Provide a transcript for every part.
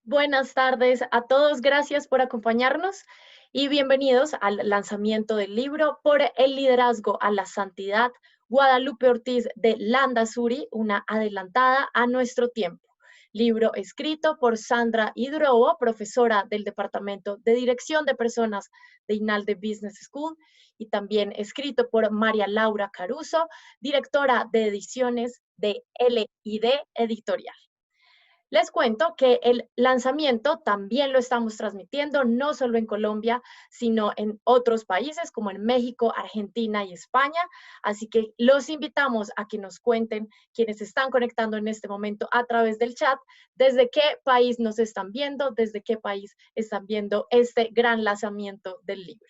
Buenas tardes a todos, gracias por acompañarnos y bienvenidos al lanzamiento del libro Por el liderazgo a la santidad, Guadalupe Ortiz de Landazuri, una adelantada a nuestro tiempo. Libro escrito por Sandra Hidrobo, profesora del Departamento de Dirección de Personas de INALDE Business School, y también escrito por María Laura Caruso, directora de ediciones de LID Editorial. Les cuento que el lanzamiento también lo estamos transmitiendo no solo en Colombia, sino en otros países como en México, Argentina y España. Así que los invitamos a que nos cuenten quienes están conectando en este momento a través del chat, desde qué país nos están viendo, desde qué país están viendo este gran lanzamiento del libro.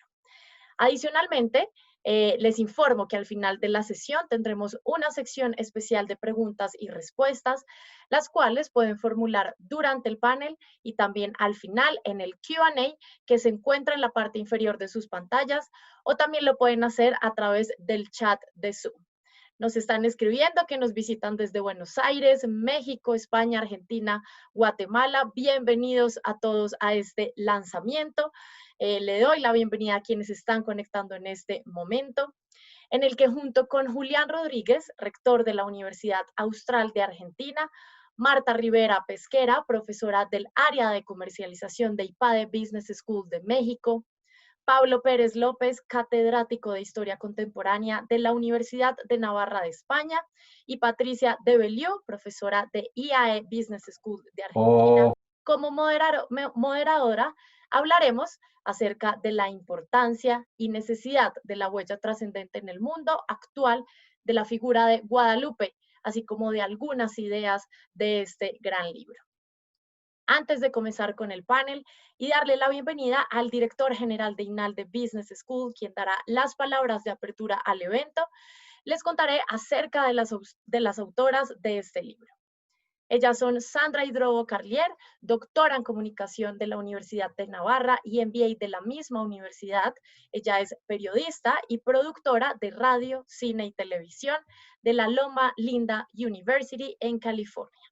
Adicionalmente, les informo que al final de la sesión tendremos una sección especial de preguntas y respuestas, las cuales pueden formular durante el panel y también al final en el Q&A que se encuentra en la parte inferior de sus pantallas, o también lo pueden hacer a través del chat de Zoom. Nos están escribiendo que nos visitan desde Buenos Aires, México, España, Argentina, Guatemala. Bienvenidos a todos a este lanzamiento. Le doy la bienvenida a quienes están conectando en este momento, en el que junto con Julián Rodríguez, rector de la Universidad Austral de Argentina, Marta Rivera Pesquera, profesora del área de comercialización de IPADE Business School de México, Pablo Pérez López, catedrático de Historia Contemporánea de la Universidad de Navarra de España, y Patricia de Bellió, profesora de IAE Business School de Argentina. Oh, Como moderadora, hablaremos acerca de la importancia y necesidad de la huella trascendente en el mundo actual de la figura de Guadalupe, así como de algunas ideas de este gran libro. Antes de comenzar con el panel y darle la bienvenida al director general de INALDE Business School, quien dará las palabras de apertura al evento, les contaré acerca de las autoras de este libro. Ellas son Sandra Hidrobo Carlier, doctora en comunicación de la Universidad de Navarra y MBA de la misma universidad. Ella es periodista y productora de radio, cine y televisión de la Loma Linda University en California.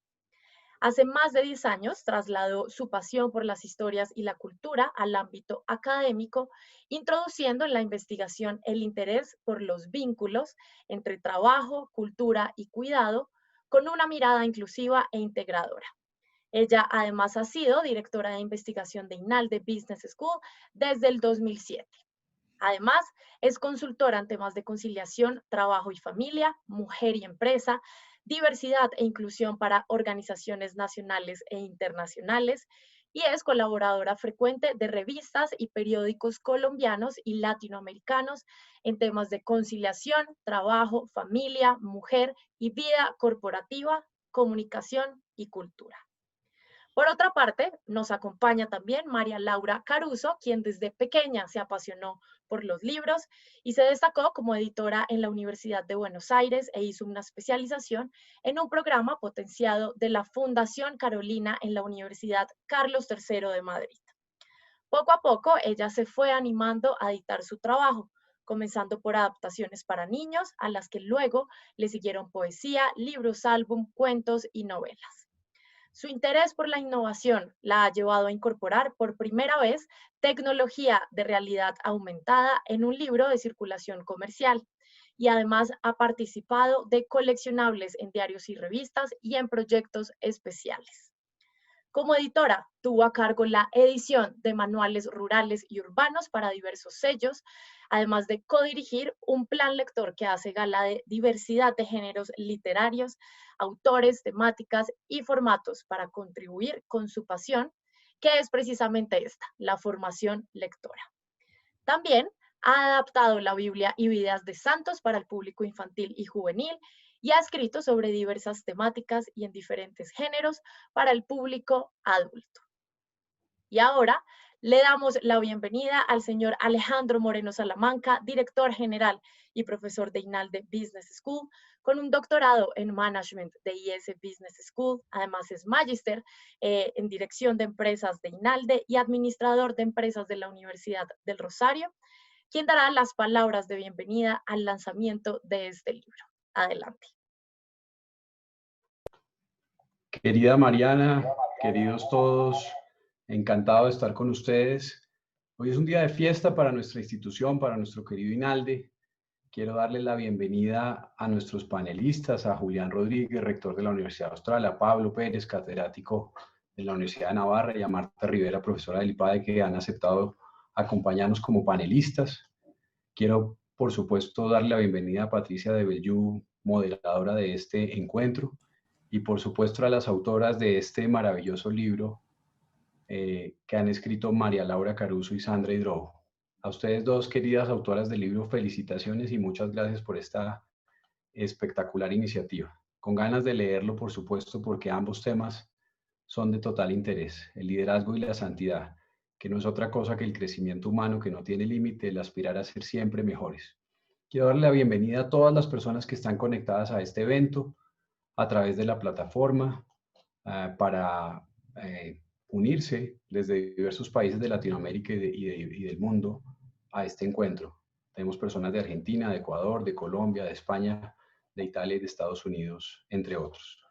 Hace más de 10 años trasladó su pasión por las historias y la cultura al ámbito académico, introduciendo en la investigación el interés por los vínculos entre trabajo, cultura y cuidado, con una mirada inclusiva e integradora. Ella además ha sido directora de investigación de INALDE Business School desde el 2007. Además, es consultora en temas de conciliación, trabajo y familia, mujer y empresa, diversidad e inclusión para organizaciones nacionales e internacionales, y es colaboradora frecuente de revistas y periódicos colombianos y latinoamericanos en temas de conciliación, trabajo, familia, mujer y vida corporativa, comunicación y cultura. Por otra parte, nos acompaña también María Laura Caruso, quien desde pequeña se apasionó por los libros y se destacó como editora en la Universidad de Buenos Aires e hizo una especialización en un programa potenciado de la Fundación Carolina en la Universidad Carlos III de Madrid. Poco a poco, ella se fue animando a editar su trabajo, comenzando por adaptaciones para niños, a las que luego le siguieron poesía, libros álbum, cuentos y novelas. Su interés por la innovación la ha llevado a incorporar por primera vez tecnología de realidad aumentada en un libro de circulación comercial, y además ha participado de coleccionables en diarios y revistas y en proyectos especiales. Como editora, tuvo a cargo la edición de manuales rurales y urbanos para diversos sellos, además de codirigir un plan lector que hace gala de diversidad de géneros literarios, autores, temáticas y formatos para contribuir con su pasión, que es precisamente esta, la formación lectora. También ha adaptado la Biblia y vidas de santos para el público infantil y juvenil y ha escrito sobre diversas temáticas y en diferentes géneros para el público adulto. Y ahora le damos la bienvenida al señor Alejandro Moreno Salamanca, director general y profesor de INALDE Business School, con un doctorado en Management de IS Business School. Además es magíster en dirección de empresas de INALDE y administrador de empresas de la Universidad del Rosario, quien dará las palabras de bienvenida al lanzamiento de este libro. Adelante. querida Mariana, queridos todos, encantado de estar con ustedes. Hoy es un día de fiesta para nuestra institución, para nuestro querido INALDE. Quiero darles la bienvenida a nuestros panelistas, a Julián Rodríguez, rector de la Universidad Austral, a Pablo Pérez, catedrático de la Universidad de Navarra, y a Marta Rivera, profesora del IPADE, que han aceptado acompañarnos como panelistas. Quiero, por supuesto, darle la bienvenida a Patricia de Bellú, moderadora de este encuentro, y por supuesto a las autoras de este maravilloso libro que han escrito María Laura Caruso y Sandra Hidrobo. A ustedes dos, queridas autoras del libro, felicitaciones y muchas gracias por esta espectacular iniciativa. Con ganas de leerlo, por supuesto, porque ambos temas son de total interés: el liderazgo y la santidad, que no es otra cosa que el crecimiento humano que no tiene límite, el aspirar a ser siempre mejores. Quiero darle la bienvenida a todas las personas que están conectadas a este evento a través de la plataforma para unirse desde diversos países de Latinoamérica y del mundo a este encuentro. Tenemos personas de Argentina, de Ecuador, de Colombia, de España, de Italia y de Estados Unidos, entre otros.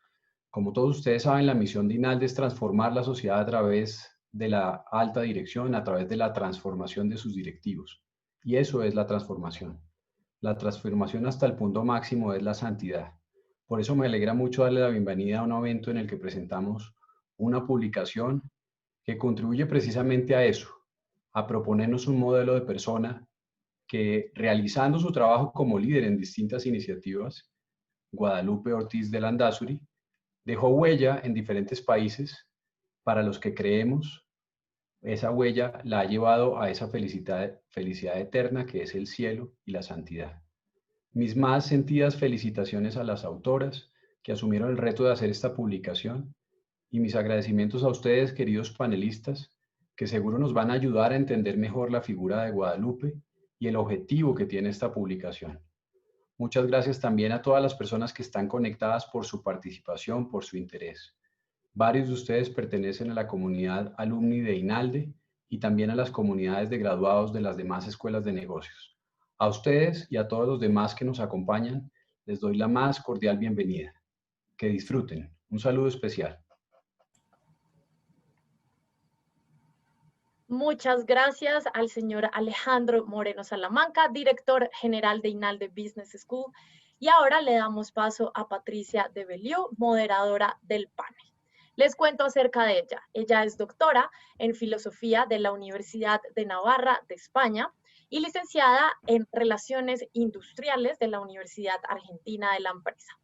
Como todos ustedes saben, la misión de INALDE es transformar la sociedad a través de la alta dirección, a través de la transformación de sus directivos. Y eso es la transformación. La transformación hasta el punto máximo es la santidad. Por eso me alegra mucho darle la bienvenida a un evento en el que presentamos una publicación que contribuye precisamente a eso, a proponernos un modelo de persona que, realizando su trabajo como líder en distintas iniciativas, Guadalupe Ortiz de Landázuri, dejó huella en diferentes países para los que creemos. Esa huella la ha llevado a esa felicidad eterna que es el cielo y la santidad. Mis más sentidas felicitaciones a las autoras que asumieron el reto de hacer esta publicación, y mis agradecimientos a ustedes, queridos panelistas, que seguro nos van a ayudar a entender mejor la figura de Guadalupe y el objetivo que tiene esta publicación. Muchas gracias también a todas las personas que están conectadas por su participación, por su interés. Varios de ustedes pertenecen a la comunidad alumni de INALDE y también a las comunidades de graduados de las demás escuelas de negocios. A ustedes y a todos los demás que nos acompañan, les doy la más cordial bienvenida. Que disfruten. Un saludo especial. Muchas gracias al señor Alejandro Moreno Salamanca, director general de INALDE Business School. Y ahora le damos paso a Patricia de Bellú, moderadora del panel. Les cuento acerca de ella. Ella es doctora en filosofía de la Universidad de Navarra de España y licenciada en Relaciones Industriales de la Universidad Argentina de la Empresa.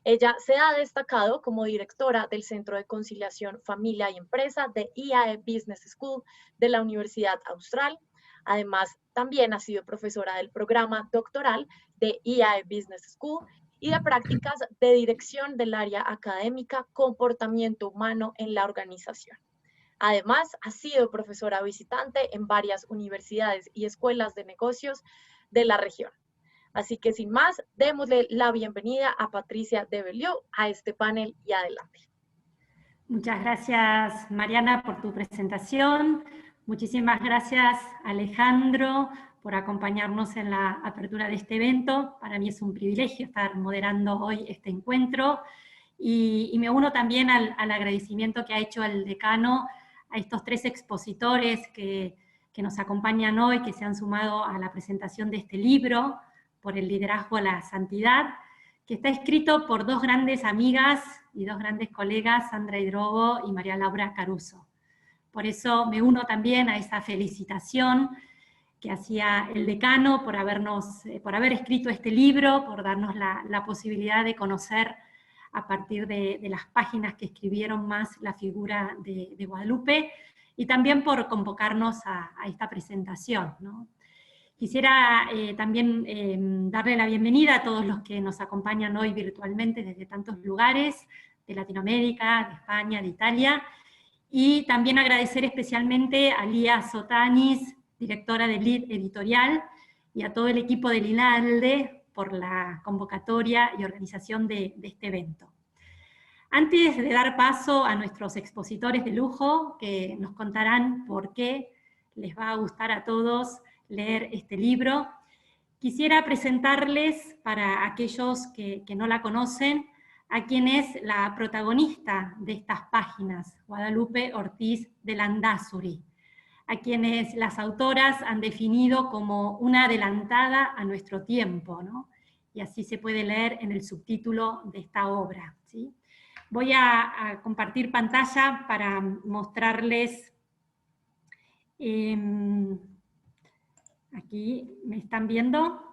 Ella se ha destacado como directora del Centro de Conciliación Familia y Empresa de IAE Business School de la Universidad Austral. Además, también ha sido profesora del programa doctoral de IAE Business School y de prácticas de dirección del área académica Comportamiento Humano en la Organización. Además, ha sido profesora visitante en varias universidades y escuelas de negocios de la región. Así que sin más, démosle la bienvenida a Patricia de Bellú a este panel y adelante. Muchas gracias, Mariana, por tu presentación. Muchísimas gracias, Alejandro, por acompañarnos en la apertura de este evento. Para mí es un privilegio estar moderando hoy este encuentro. Y me uno también al agradecimiento que ha hecho el decano a estos tres expositores que nos acompañan hoy, que se han sumado a la presentación de este libro, Por el liderazgo a la santidad, que está escrito por dos grandes amigas y dos grandes colegas, Sandra Hidrobo y María Laura Caruso. Por eso me uno también a esa felicitación que hacía el decano por haber escrito este libro, por darnos la posibilidad de conocer a partir de las páginas que escribieron más la figura de Guadalupe, y también por convocarnos a esta presentación, ¿no? Quisiera también darle la bienvenida a todos los que nos acompañan hoy virtualmente desde tantos lugares, de Latinoamérica, de España, de Italia, y también agradecer especialmente a Lía Sotanis, directora del Lead Editorial, y a todo el equipo del INALDE por la convocatoria y organización de este evento. Antes de dar paso a nuestros expositores de lujo, que nos contarán por qué les va a gustar a todos leer este libro, quisiera presentarles, para aquellos que no la conocen, a quien es la protagonista de estas páginas, Guadalupe Ortiz de Landázuri, a quienes las autoras han definido como una adelantada a nuestro tiempo, ¿no? Y así se puede leer en el subtítulo de esta obra, ¿sí? Voy a compartir pantalla para mostrarles, aquí, ¿me están viendo?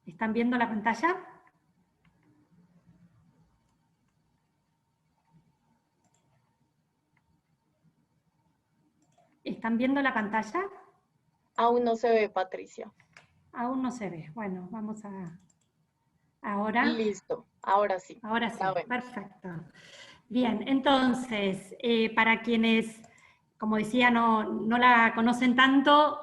¿Están viendo la pantalla? ¿Están viendo la pantalla? Aún no se ve, Patricia. Aún no se ve. Bueno, vamos a... Ahora. Listo, ahora sí. Ahora sí, perfecto. Bien, entonces, para quienes, como decía, no la conocen tanto,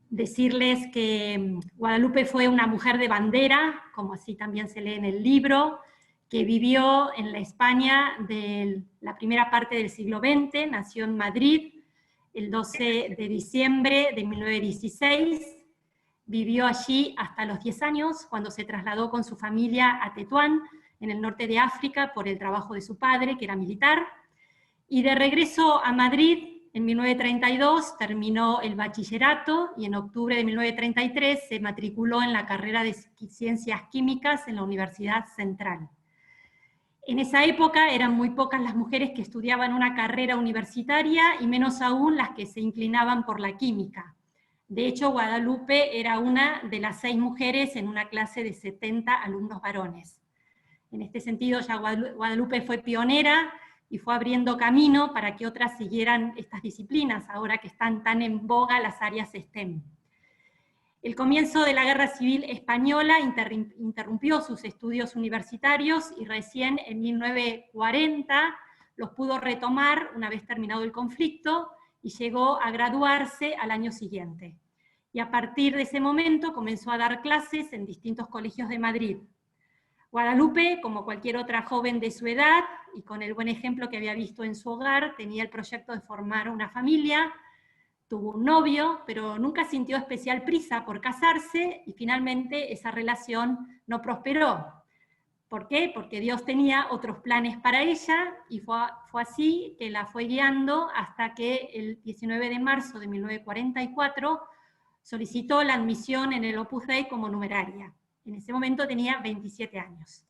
decirles que Guadalupe fue una mujer de bandera, como así también se lee en el libro, que vivió en la España de la primera parte del siglo XX, nació en Madrid el 12 de diciembre de 1916, vivió allí hasta los 10 años, cuando se trasladó con su familia a Tetuán, en el norte de África, por el trabajo de su padre, que era militar, y de regreso a Madrid, en 1932 terminó el bachillerato, y en octubre de 1933 se matriculó en la carrera de Ciencias Químicas en la Universidad Central. En esa época eran muy pocas las mujeres que estudiaban una carrera universitaria, y menos aún las que se inclinaban por la química. De hecho, Guadalupe era una de las 6 mujeres en una clase de 70 alumnos varones. En este sentido, ya Guadalupe fue pionera y fue abriendo camino para que otras siguieran estas disciplinas, ahora que están tan en boga las áreas STEM. El comienzo de la Guerra Civil Española interrumpió sus estudios universitarios, y recién en 1940 los pudo retomar una vez terminado el conflicto, y llegó a graduarse al año siguiente. Y a partir de ese momento comenzó a dar clases en distintos colegios de Madrid. Guadalupe, como cualquier otra joven de su edad, y con el buen ejemplo que había visto en su hogar, tenía el proyecto de formar una familia, tuvo un novio, pero nunca sintió especial prisa por casarse, y finalmente esa relación no prosperó. ¿Por qué? Porque Dios tenía otros planes para ella, y fue así que la fue guiando hasta que el 19 de marzo de 1944 solicitó la admisión en el Opus Dei como numeraria. En ese momento tenía 27 años.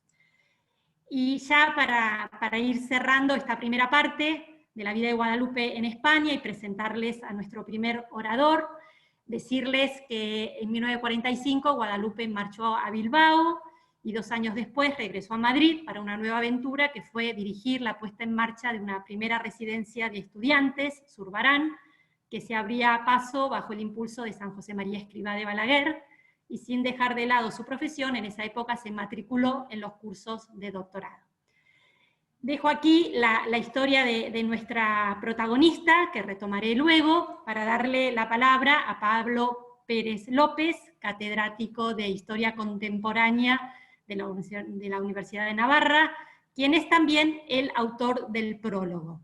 Y ya para ir cerrando esta primera parte de la vida de Guadalupe en España y presentarles a nuestro primer orador, decirles que en 1945 Guadalupe marchó a Bilbao, y 2 años después regresó a Madrid para una nueva aventura, que fue dirigir la puesta en marcha de una primera residencia de estudiantes, Zurbarán, que se abría paso bajo el impulso de San José María Escrivá de Balaguer, y sin dejar de lado su profesión, en esa época se matriculó en los cursos de doctorado. Dejo aquí la historia de nuestra protagonista, que retomaré luego, para darle la palabra a Pablo Pérez López, catedrático de Historia Contemporánea de la Universidad de Navarra, quien es también el autor del prólogo.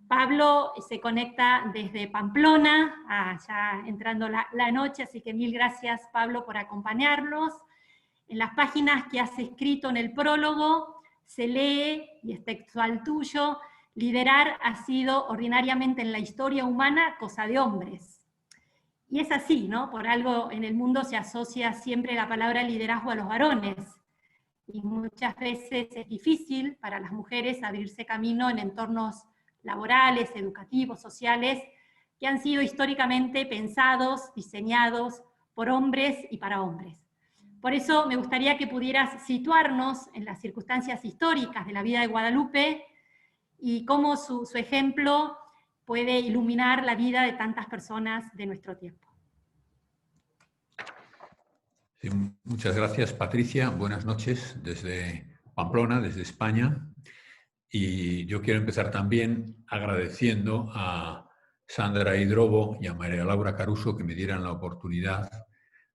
Pablo se conecta desde Pamplona, ya entrando la noche, así que mil gracias, Pablo, por acompañarnos. En las páginas que has escrito en el prólogo se lee, y es textual tuyo: liderar ha sido ordinariamente en la historia humana cosa de hombres. Y es así, ¿no? Por algo en el mundo se asocia siempre la palabra liderazgo a los varones, y muchas veces es difícil para las mujeres abrirse camino en entornos laborales, educativos, sociales, que han sido históricamente pensados, diseñados por hombres y para hombres. Por eso me gustaría que pudieras situarnos en las circunstancias históricas de la vida de Guadalupe, y cómo su ejemplo puede iluminar la vida de tantas personas de nuestro tiempo. Sí, muchas gracias, Patricia. Buenas noches desde Pamplona, desde España. Y yo quiero empezar también agradeciendo a Sandra Hidrobo y a María Laura Caruso que me dieran la oportunidad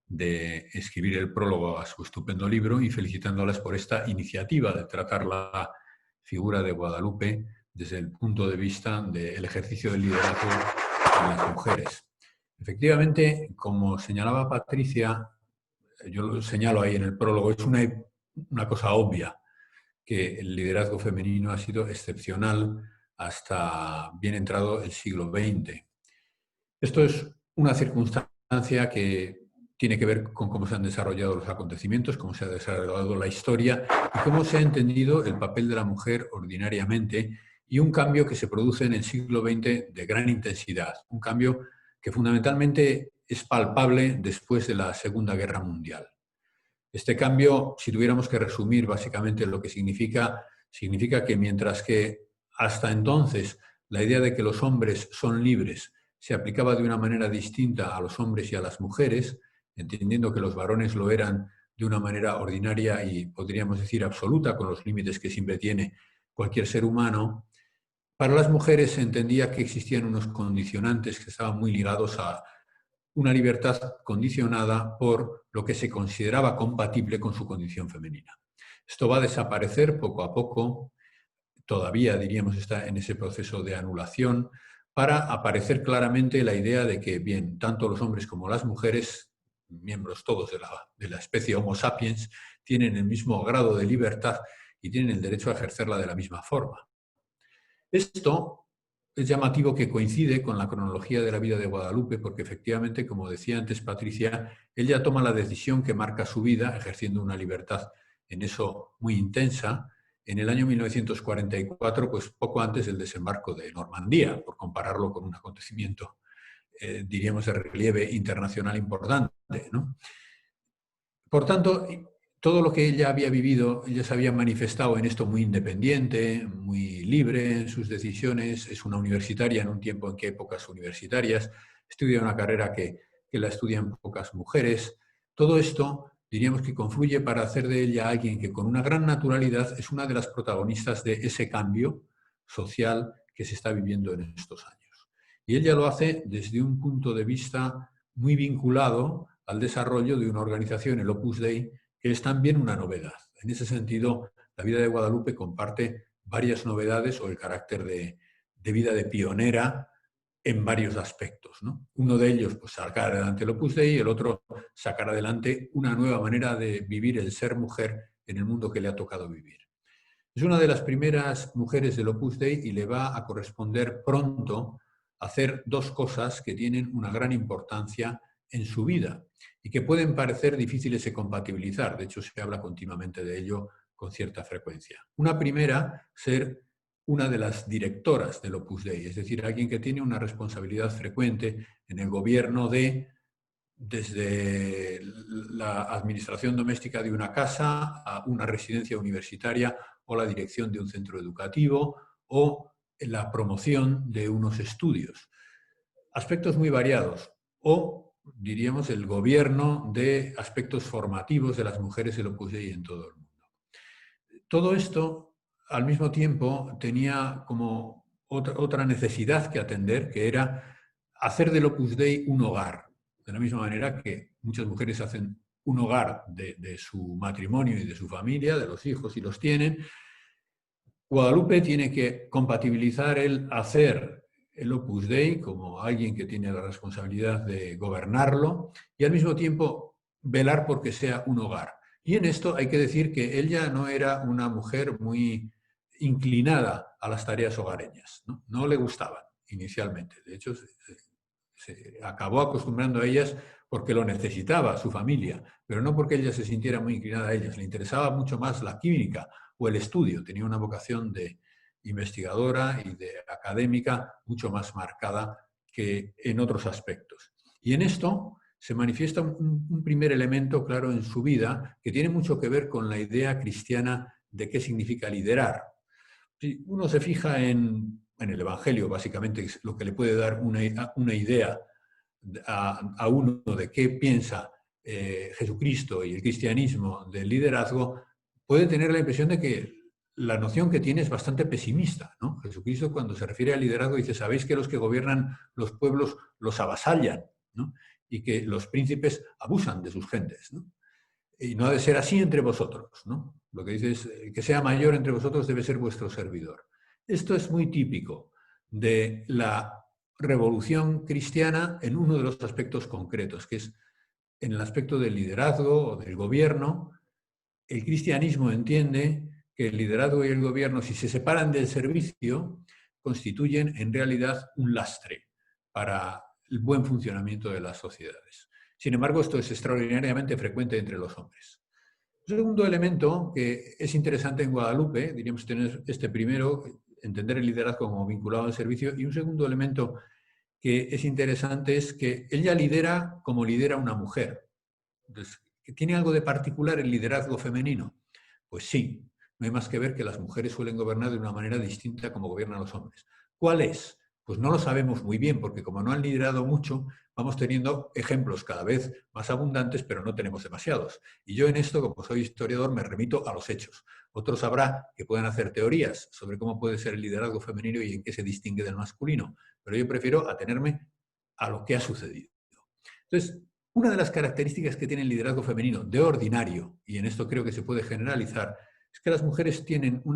de escribir el prólogo a su estupendo libro, y felicitándolas por esta iniciativa de tratar la figura de Guadalupe desde el punto de vista del ejercicio del liderazgo en las mujeres. Efectivamente, como señalaba Patricia, yo lo señalo ahí en el prólogo, es una cosa obvia, que el liderazgo femenino ha sido excepcional hasta bien entrado el siglo XX. Esto es una circunstancia que tiene que ver con cómo se han desarrollado los acontecimientos, cómo se ha desarrollado la historia y cómo se ha entendido el papel de la mujer ordinariamente, y un cambio que se produce en el siglo XX de gran intensidad, un cambio que fundamentalmente es palpable después de la Segunda Guerra Mundial. Este cambio, si tuviéramos que resumir básicamente lo que significa que mientras que hasta entonces la idea de que los hombres son libres se aplicaba de una manera distinta a los hombres y a las mujeres, entendiendo que los varones lo eran de una manera ordinaria y podríamos decir absoluta, con los límites que siempre tiene cualquier ser humano, para las mujeres se entendía que existían unos condicionantes que estaban muy ligados a una libertad condicionada por lo que se consideraba compatible con su condición femenina. Esto va a desaparecer poco a poco, todavía diríamos está en ese proceso de anulación, para aparecer claramente la idea de que, bien, tanto los hombres como las mujeres, miembros todos de la especie Homo sapiens, tienen el mismo grado de libertad y tienen el derecho a ejercerla de la misma forma. Esto es llamativo que coincide con la cronología de la vida de Guadalupe, porque efectivamente, como decía antes Patricia, ella toma la decisión que marca su vida, ejerciendo una libertad en eso muy intensa, en el año 1944, pues poco antes del desembarco de Normandía, por compararlo con un acontecimiento, diríamos, de relieve internacional importante, ¿no? Por tanto, todo lo que ella había vivido, ella se había manifestado en esto muy independiente, muy libre en sus decisiones. Es una universitaria en un tiempo en que hay pocas universitarias, estudia una carrera que la estudian pocas mujeres. Todo esto diríamos que confluye para hacer de ella alguien que con una gran naturalidad es una de las protagonistas de ese cambio social que se está viviendo en estos años. Y ella lo hace desde un punto de vista muy vinculado al desarrollo de una organización, el Opus Dei, que es también una novedad. En ese sentido, la vida de Guadalupe comparte varias novedades o el carácter de vida de pionera en varios aspectos, ¿no? Uno de ellos, pues, sacar adelante el Opus Dei, y el otro, sacar adelante una nueva manera de vivir el ser mujer en el mundo que le ha tocado vivir. Es una de las primeras mujeres del Opus Dei y le va a corresponder pronto hacer dos cosas que tienen una gran importancia en su vida y que pueden parecer difíciles de compatibilizar. De hecho, se habla continuamente de ello con cierta frecuencia. Una primera, ser una de las directoras del Opus Dei, es decir, alguien que tiene una responsabilidad frecuente en el gobierno desde la administración doméstica de una casa a una residencia universitaria o la dirección de un centro educativo o la promoción de unos estudios. Aspectos muy variados. O, diríamos, el gobierno de aspectos formativos de las mujeres del Opus Dei en todo el mundo. Todo esto, al mismo tiempo, tenía como otra necesidad que atender, que era hacer del Opus Dei un hogar. De la misma manera que muchas mujeres hacen un hogar de su matrimonio y de su familia, de los hijos, y los tienen, Guadalupe tiene que compatibilizar el hacer el Opus Dei como alguien que tiene la responsabilidad de gobernarlo y al mismo tiempo velar porque sea un hogar. Y en esto hay que decir que ella no era una mujer muy inclinada a las tareas hogareñas, no le gustaban inicialmente. De hecho, se acabó acostumbrando a ellas porque lo necesitaba su familia, pero no porque ella se sintiera muy inclinada a ellas. Le interesaba mucho más la química o el estudio. Tenía una vocación de investigadora y de académica mucho más marcada que en otros aspectos. Y en esto se manifiesta un primer elemento claro en su vida que tiene mucho que ver con la idea cristiana de qué significa liderar. Si uno se fija en el Evangelio, básicamente es lo que le puede dar una idea a uno de qué piensa Jesucristo y el cristianismo del liderazgo, puede tener la impresión de que la noción que tiene es bastante pesimista, ¿no? Jesucristo, cuando se refiere al liderazgo, dice: sabéis que los que gobiernan los pueblos los avasallan, ¿no? Y que los príncipes abusan de sus gentes, ¿no? Y no ha de ser así entre vosotros, ¿no? Lo que dice es: que sea mayor entre vosotros debe ser vuestro servidor. Esto es muy típico de la revolución cristiana en uno de los aspectos concretos, que es en el aspecto del liderazgo o del gobierno, el cristianismo entiende que el liderazgo y el gobierno, si se separan del servicio, constituyen en realidad un lastre para el buen funcionamiento de las sociedades. Sin embargo, esto es extraordinariamente frecuente entre los hombres. Un segundo elemento que es interesante en Guadalupe, diríamos tener este primero, entender el liderazgo como vinculado al servicio, y un segundo elemento que es interesante es que ella lidera como lidera una mujer. Entonces, ¿tiene algo de particular el liderazgo femenino? Pues sí, no hay más que ver que las mujeres suelen gobernar de una manera distinta como gobiernan los hombres. ¿Cuál es? Pues no lo sabemos muy bien, porque como no han liderado mucho, vamos teniendo ejemplos cada vez más abundantes, pero no tenemos demasiados. Y yo en esto, como soy historiador, me remito a los hechos. Otros habrá que puedan hacer teorías sobre cómo puede ser el liderazgo femenino y en qué se distingue del masculino, pero yo prefiero atenerme a lo que ha sucedido. Entonces, una de las características que tiene el liderazgo femenino de ordinario, y en esto creo que se puede generalizar, es que las mujeres tienen un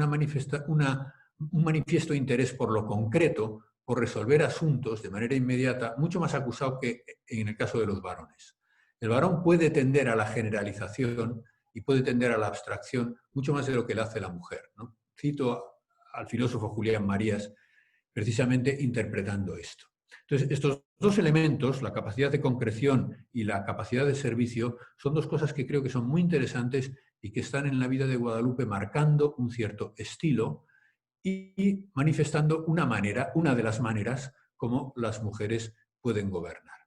manifiesto interés por lo concreto, por resolver asuntos de manera inmediata, mucho más acusado que en el caso de los varones. El varón puede tender a la generalización y puede tender a la abstracción mucho más de lo que le hace la mujer, ¿no? Cito al filósofo Julián Marías precisamente interpretando esto. Entonces, estos dos elementos, la capacidad de concreción y la capacidad de servicio, son dos cosas que creo que son muy interesantes y que están en la vida de Guadalupe marcando un cierto estilo y manifestando una de las maneras como las mujeres pueden gobernar.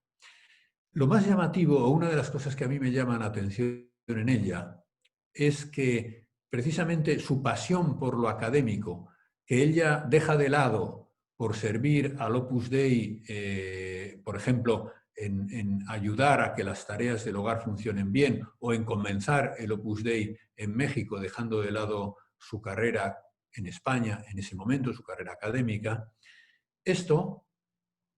Lo más llamativo, o una de las cosas que a mí me llaman la atención en ella, es que precisamente su pasión por lo académico, que ella deja de lado por servir al Opus Dei, por ejemplo, en ayudar a que las tareas del hogar funcionen bien, o en comenzar el Opus Dei en México, dejando de lado su carrera en España, en ese momento, su carrera académica. Esto,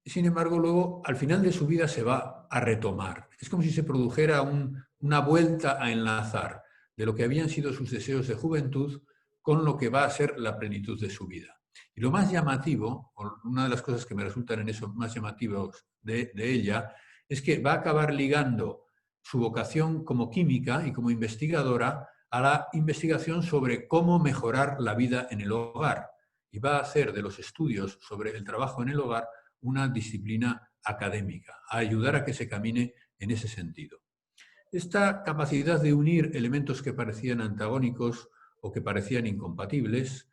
sin embargo, luego, al final de su vida se va a retomar. Es como si se produjera una vuelta a enlazar de lo que habían sido sus deseos de juventud con lo que va a ser la plenitud de su vida. Y lo más llamativo, o una de las cosas que me resultan en eso más llamativos de ella, es que va a acabar ligando su vocación como química y como investigadora a la investigación sobre cómo mejorar la vida en el hogar. Y va a hacer de los estudios sobre el trabajo en el hogar una disciplina académica, a ayudar a que se camine en ese sentido. Esta capacidad de unir elementos que parecían antagónicos o que parecían incompatibles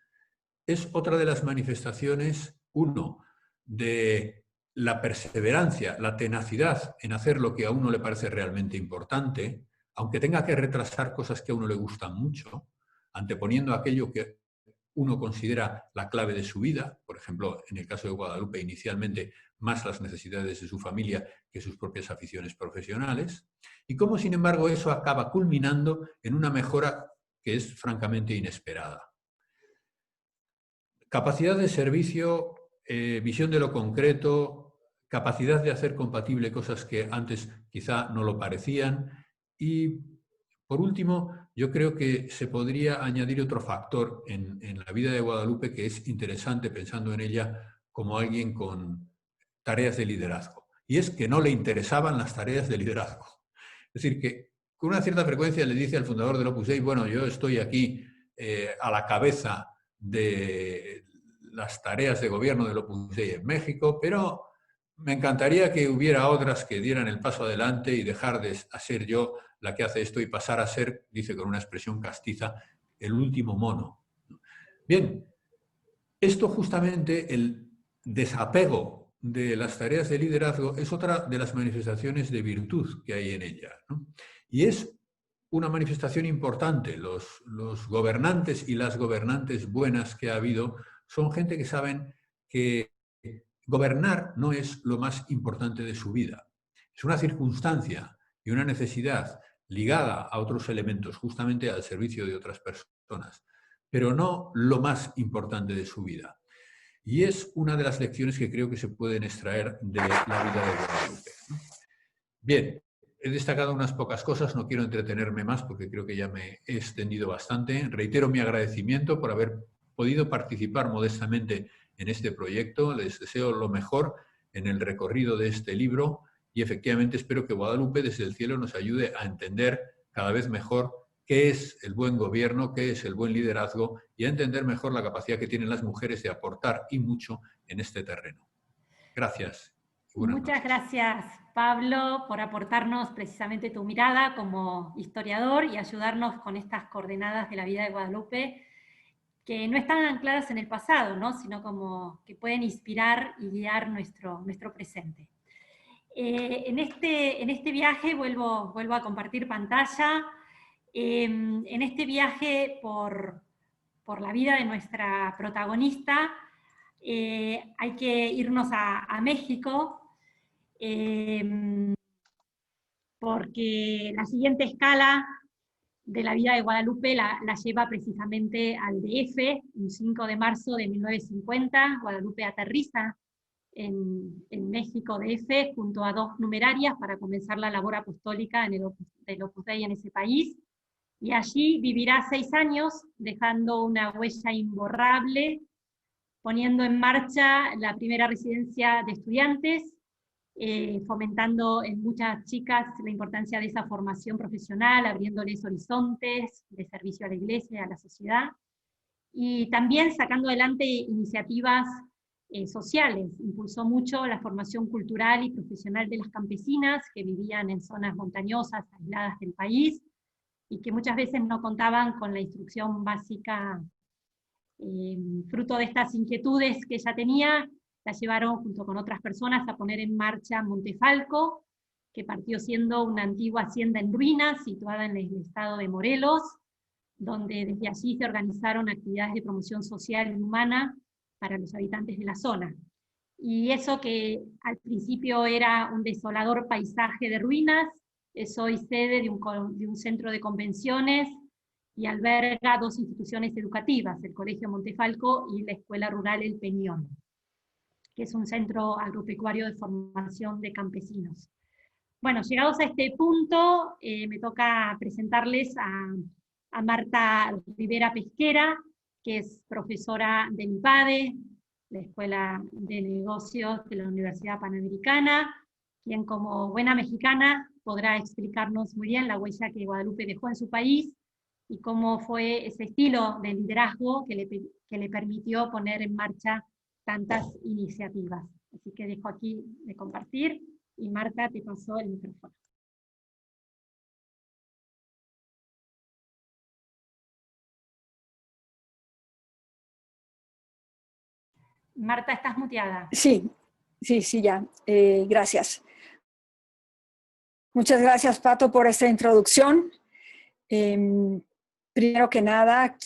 es otra de las manifestaciones, uno, de la perseverancia, la tenacidad en hacer lo que a uno le parece realmente importante, aunque tenga que retrasar cosas que a uno le gustan mucho, anteponiendo aquello que uno considera la clave de su vida, por ejemplo, en el caso de Guadalupe, inicialmente más las necesidades de su familia que sus propias aficiones profesionales, y cómo, sin embargo, eso acaba culminando en una mejora que es francamente inesperada. Capacidad de servicio, visión de lo concreto, capacidad de hacer compatible cosas que antes quizá no lo parecían. Y, por último, yo creo que se podría añadir otro factor en la vida de Guadalupe que es interesante pensando en ella como alguien con tareas de liderazgo. Y es que no le interesaban las tareas de liderazgo. Es decir, que con una cierta frecuencia le dice al fundador del Opus Dei, bueno, yo estoy aquí a la cabeza de las tareas de gobierno del Opus Dei en México, pero me encantaría que hubiera otras que dieran el paso adelante y dejar de ser yo la que hace esto y pasar a ser, dice con una expresión castiza, el último mono. Bien, esto justamente, el desapego de las tareas de liderazgo, es otra de las manifestaciones de virtud que hay en ella, ¿no? Y es una manifestación importante. Los gobernantes y las gobernantes buenas que ha habido son gente que saben que gobernar no es lo más importante de su vida. Es una circunstancia y una necesidad ligada a otros elementos, justamente al servicio de otras personas, pero no lo más importante de su vida. Y es una de las lecciones que creo que se pueden extraer de la vida de Guadalupe. Bien, he destacado unas pocas cosas, no quiero entretenerme más porque creo que ya me he extendido bastante. Reitero mi agradecimiento por haber podido participar modestamente en este proyecto. Les deseo lo mejor en el recorrido de este libro y efectivamente espero que Guadalupe desde el cielo nos ayude a entender cada vez mejor qué es el buen gobierno, qué es el buen liderazgo y a entender mejor la capacidad que tienen las mujeres de aportar y mucho en este terreno. Gracias. Muchas gracias, Pablo, por aportarnos precisamente tu mirada como historiador y ayudarnos con estas coordenadas de la vida de Guadalupe, que no están ancladas en el pasado, ¿no? Sino como que pueden inspirar y guiar nuestro presente. En este viaje vuelvo a compartir pantalla. En este viaje por la vida de nuestra protagonista, hay que irnos a México, porque la siguiente escala de la vida de Guadalupe la lleva precisamente al DF, un 5 de marzo de 1950, Guadalupe aterriza en México DF junto a 2 numerarias para comenzar la labor apostólica del Opus Dei en ese país, y allí vivirá 6 años, dejando una huella imborrable, poniendo en marcha la primera residencia de estudiantes, fomentando en muchas chicas la importancia de esa formación profesional, abriéndoles horizontes de servicio a la iglesia y a la sociedad, y también sacando adelante iniciativas sociales. Impulsó mucho la formación cultural y profesional de las campesinas que vivían en zonas montañosas, aisladas del país, y que muchas veces no contaban con la instrucción básica. Fruto de estas inquietudes que ella tenía, la llevaron junto con otras personas a poner en marcha Montefalco, que partió siendo una antigua hacienda en ruinas, situada en el estado de Morelos, donde desde allí se organizaron actividades de promoción social y humana para los habitantes de la zona. Y eso que al principio era un desolador paisaje de ruinas, es hoy sede de un centro de convenciones y alberga 2 instituciones educativas, el Colegio Montefalco y la Escuela Rural El Peñón, que es un centro agropecuario de formación de campesinos. Bueno, llegados a este punto, me toca presentarles a Marta Rivera Pesquera, que es profesora del IPADE, la Escuela de Negocios de la Universidad Panamericana, quien como buena mexicana podrá explicarnos muy bien la huella que Guadalupe dejó en su país y cómo fue ese estilo de liderazgo que le permitió poner en marcha tantas iniciativas. Así que dejo aquí de compartir, y Marta, te paso el micrófono. Marta, estás muteada. Sí, ya. Gracias. Muchas gracias, Pato, por esta introducción. Primero que nada,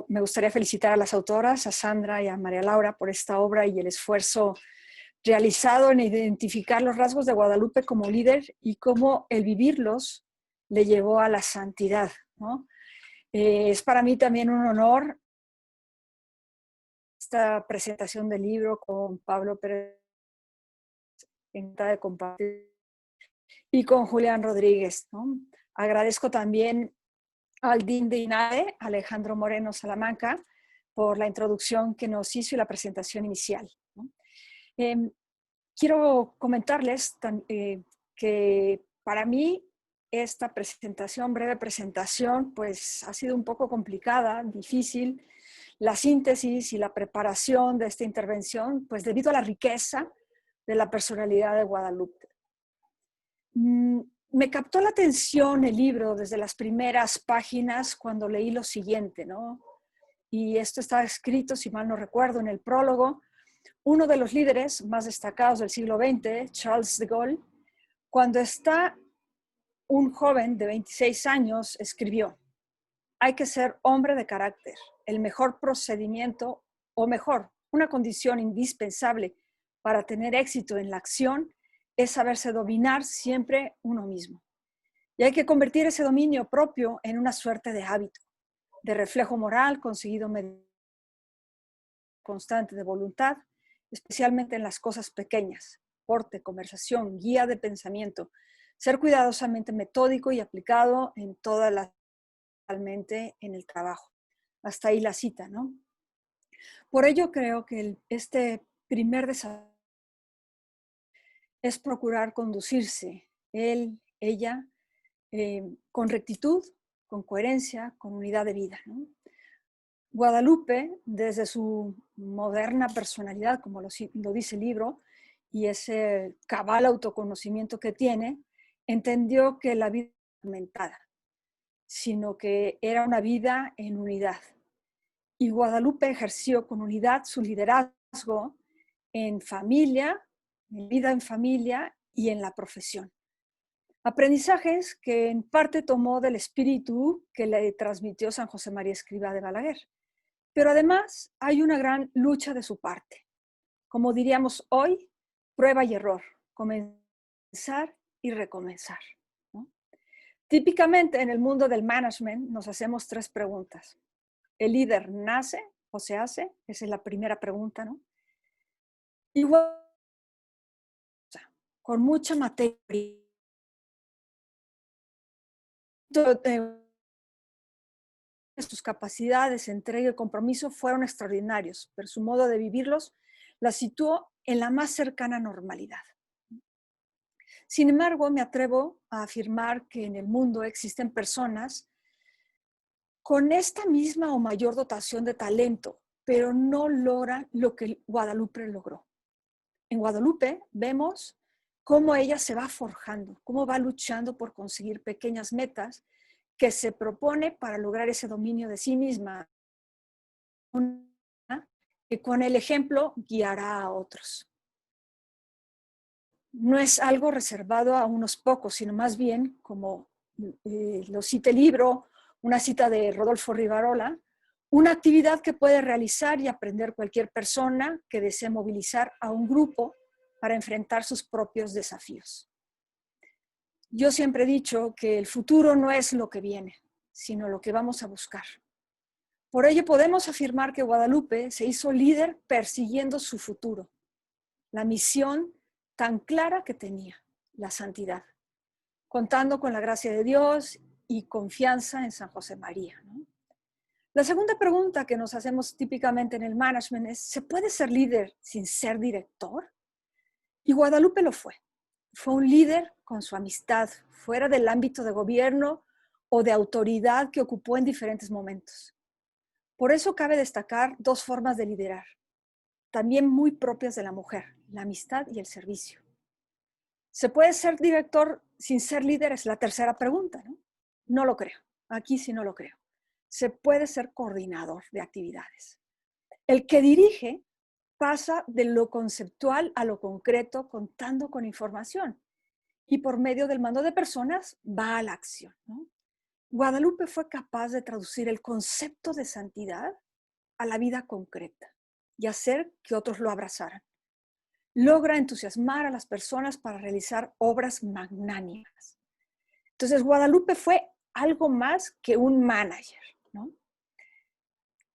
me gustaría felicitar a las autoras, a Sandra y a María Laura, por esta obra y el esfuerzo realizado en identificar los rasgos de Guadalupe como líder y cómo el vivirlos le llevó a la santidad, ¿no? Es para mí también un honor esta presentación del libro con Pablo Pérez, encantada de compartir, y con Julián Rodríguez, ¿no? Agradezco también al Dean de INADE, Alejandro Moreno Salamanca, por la introducción que nos hizo y la presentación inicial, ¿no? Quiero comentarles que para mí esta breve presentación, pues ha sido un poco complicada, difícil, la síntesis y la preparación de esta intervención, pues debido a la riqueza de la personalidad de Guadalupe. Me captó la atención el libro desde las primeras páginas cuando leí lo siguiente, ¿no? Y esto está escrito, si mal no recuerdo, en el prólogo. Uno de los líderes más destacados del siglo XX, Charles de Gaulle, cuando está un joven de 26 años, escribió: hay que ser hombre de carácter. El mejor procedimiento, o mejor, una condición indispensable para tener éxito en la acción, es saberse dominar siempre uno mismo. Y hay que convertir ese dominio propio en una suerte de hábito, de reflejo moral conseguido mediante constante de voluntad, especialmente en las cosas pequeñas, porte, conversación, guía de pensamiento, ser cuidadosamente metódico y aplicado en toda la en el trabajo. Hasta ahí la cita, ¿no? Por ello creo que este primer desafío es procurar conducirse, él, ella, con rectitud, con coherencia, con unidad de vida, ¿no? Guadalupe, desde su moderna personalidad, como lo dice el libro, y ese cabal autoconocimiento que tiene, entendió que la vida no era fragmentada, sino que era una vida en unidad. Y Guadalupe ejerció con unidad su liderazgo en familia, en vida en familia y en la profesión. Aprendizajes que en parte tomó del espíritu que le transmitió San José María Escrivá de Balaguer. Pero además hay una gran lucha de su parte. Como diríamos hoy, prueba y error, comenzar y recomenzar, ¿no? Típicamente en el mundo del management nos hacemos 3 preguntas. ¿El líder nace o se hace? Esa es la primera pregunta, ¿no? Igual, con mucha materia. Sus capacidades, entrega y compromiso fueron extraordinarios, pero su modo de vivirlos la situó en la más cercana normalidad. Sin embargo, me atrevo a afirmar que en el mundo existen personas con esta misma o mayor dotación de talento, pero no logran lo que Guadalupe logró. En Guadalupe vemos cómo ella se va forjando, cómo va luchando por conseguir pequeñas metas que se propone para lograr ese dominio de sí misma, que con el ejemplo guiará a otros. No es algo reservado a unos pocos, sino más bien, como lo cita el libro, una cita de Rodolfo Rivarola, una actividad que puede realizar y aprender cualquier persona que desee movilizar a un grupo para enfrentar sus propios desafíos. Yo siempre he dicho que el futuro no es lo que viene, sino lo que vamos a buscar. Por ello podemos afirmar que Guadalupe se hizo líder persiguiendo su futuro, la misión tan clara que tenía, la santidad, contando con la gracia de Dios y confianza en San José María, ¿no? La segunda pregunta que nos hacemos típicamente en el management es, ¿se puede ser líder sin ser director? Y Guadalupe lo fue. Fue un líder con su amistad, fuera del ámbito de gobierno o de autoridad que ocupó en diferentes momentos. Por eso cabe destacar 2 formas de liderar, también muy propias de la mujer, la amistad y el servicio. ¿Se puede ser director sin ser líder? Es la tercera pregunta, ¿no? No lo creo. Aquí sí no lo creo. Se puede ser coordinador de actividades. El que dirige pasa de lo conceptual a lo concreto, contando con información. Y por medio del mando de personas va a la acción, ¿no? Guadalupe fue capaz de traducir el concepto de santidad a la vida concreta y hacer que otros lo abrazaran. Logra entusiasmar a las personas para realizar obras magnánimas. Entonces, Guadalupe fue algo más que un manager, ¿no?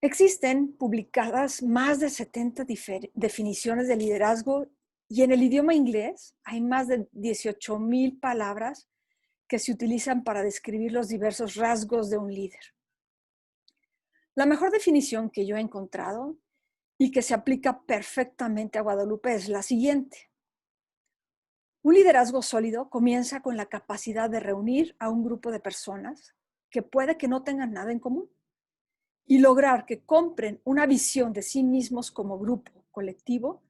Existen publicadas más de 70 definiciones de liderazgo y en el idioma inglés hay más de 18,000 palabras que se utilizan para describir los diversos rasgos de un líder. La mejor definición que yo he encontrado y que se aplica perfectamente a Guadalupe es la siguiente. Un liderazgo sólido comienza con la capacidad de reunir a un grupo de personas que puede que no tengan nada en común y lograr que compren una visión de sí mismos como grupo colectivo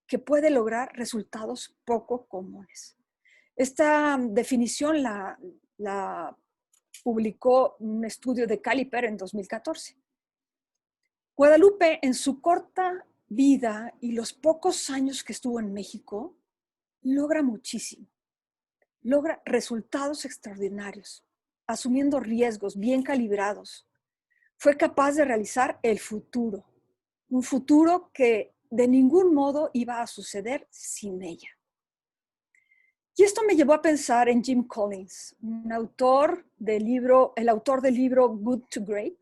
que puede lograr resultados poco comunes. Esta definición la publicó un estudio de Caliper en 2014. Guadalupe, en su corta vida y los pocos años que estuvo en México, logra muchísimo. Logra resultados extraordinarios, asumiendo riesgos bien calibrados. Fue capaz de realizar el futuro, un futuro que de ningún modo iba a suceder sin ella. Y esto me llevó a pensar en Jim Collins, el autor del libro Good to Great,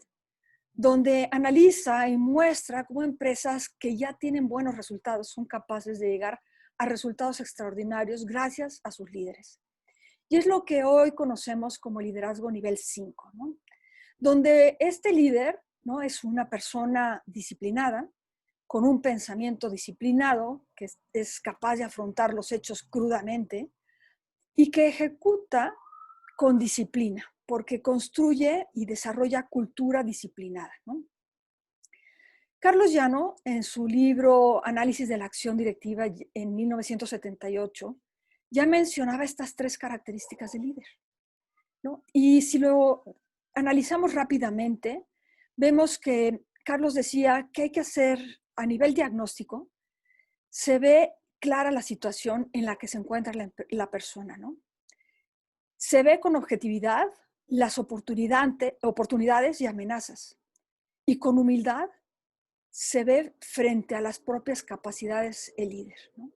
donde analiza y muestra cómo empresas que ya tienen buenos resultados son capaces de llegar a resultados extraordinarios gracias a sus líderes. Y es lo que hoy conocemos como liderazgo nivel 5, ¿no? Donde este líder, ¿no?, es una persona disciplinada, con un pensamiento disciplinado, que es capaz de afrontar los hechos crudamente y que ejecuta con disciplina, porque construye y desarrolla cultura disciplinada, ¿no? Carlos Llano, en su libro Análisis de la acción directiva en 1978, ya mencionaba estas 3 características del líder, ¿no? Y si lo analizamos rápidamente, vemos que Carlos decía que hay que hacer a nivel diagnóstico, se ve clara la situación en la que se encuentra la persona, ¿no? Se ve con objetividad las oportunidades y amenazas. Y con humildad se ve frente a las propias capacidades el líder, ¿no?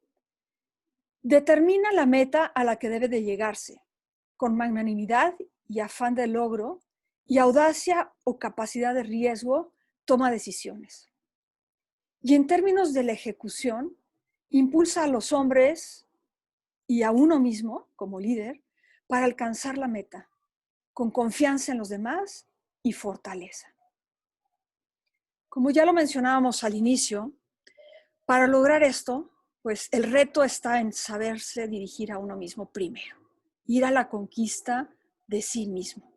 Determina la meta a la que debe de llegarse, con magnanimidad y afán de logro, y audacia o capacidad de riesgo, toma decisiones. Y en términos de la ejecución, impulsa a los hombres y a uno mismo, como líder, para alcanzar la meta, con confianza en los demás y fortaleza. Como ya lo mencionábamos al inicio, para lograr esto, pues el reto está en saberse dirigir a uno mismo primero, ir a la conquista de sí mismo.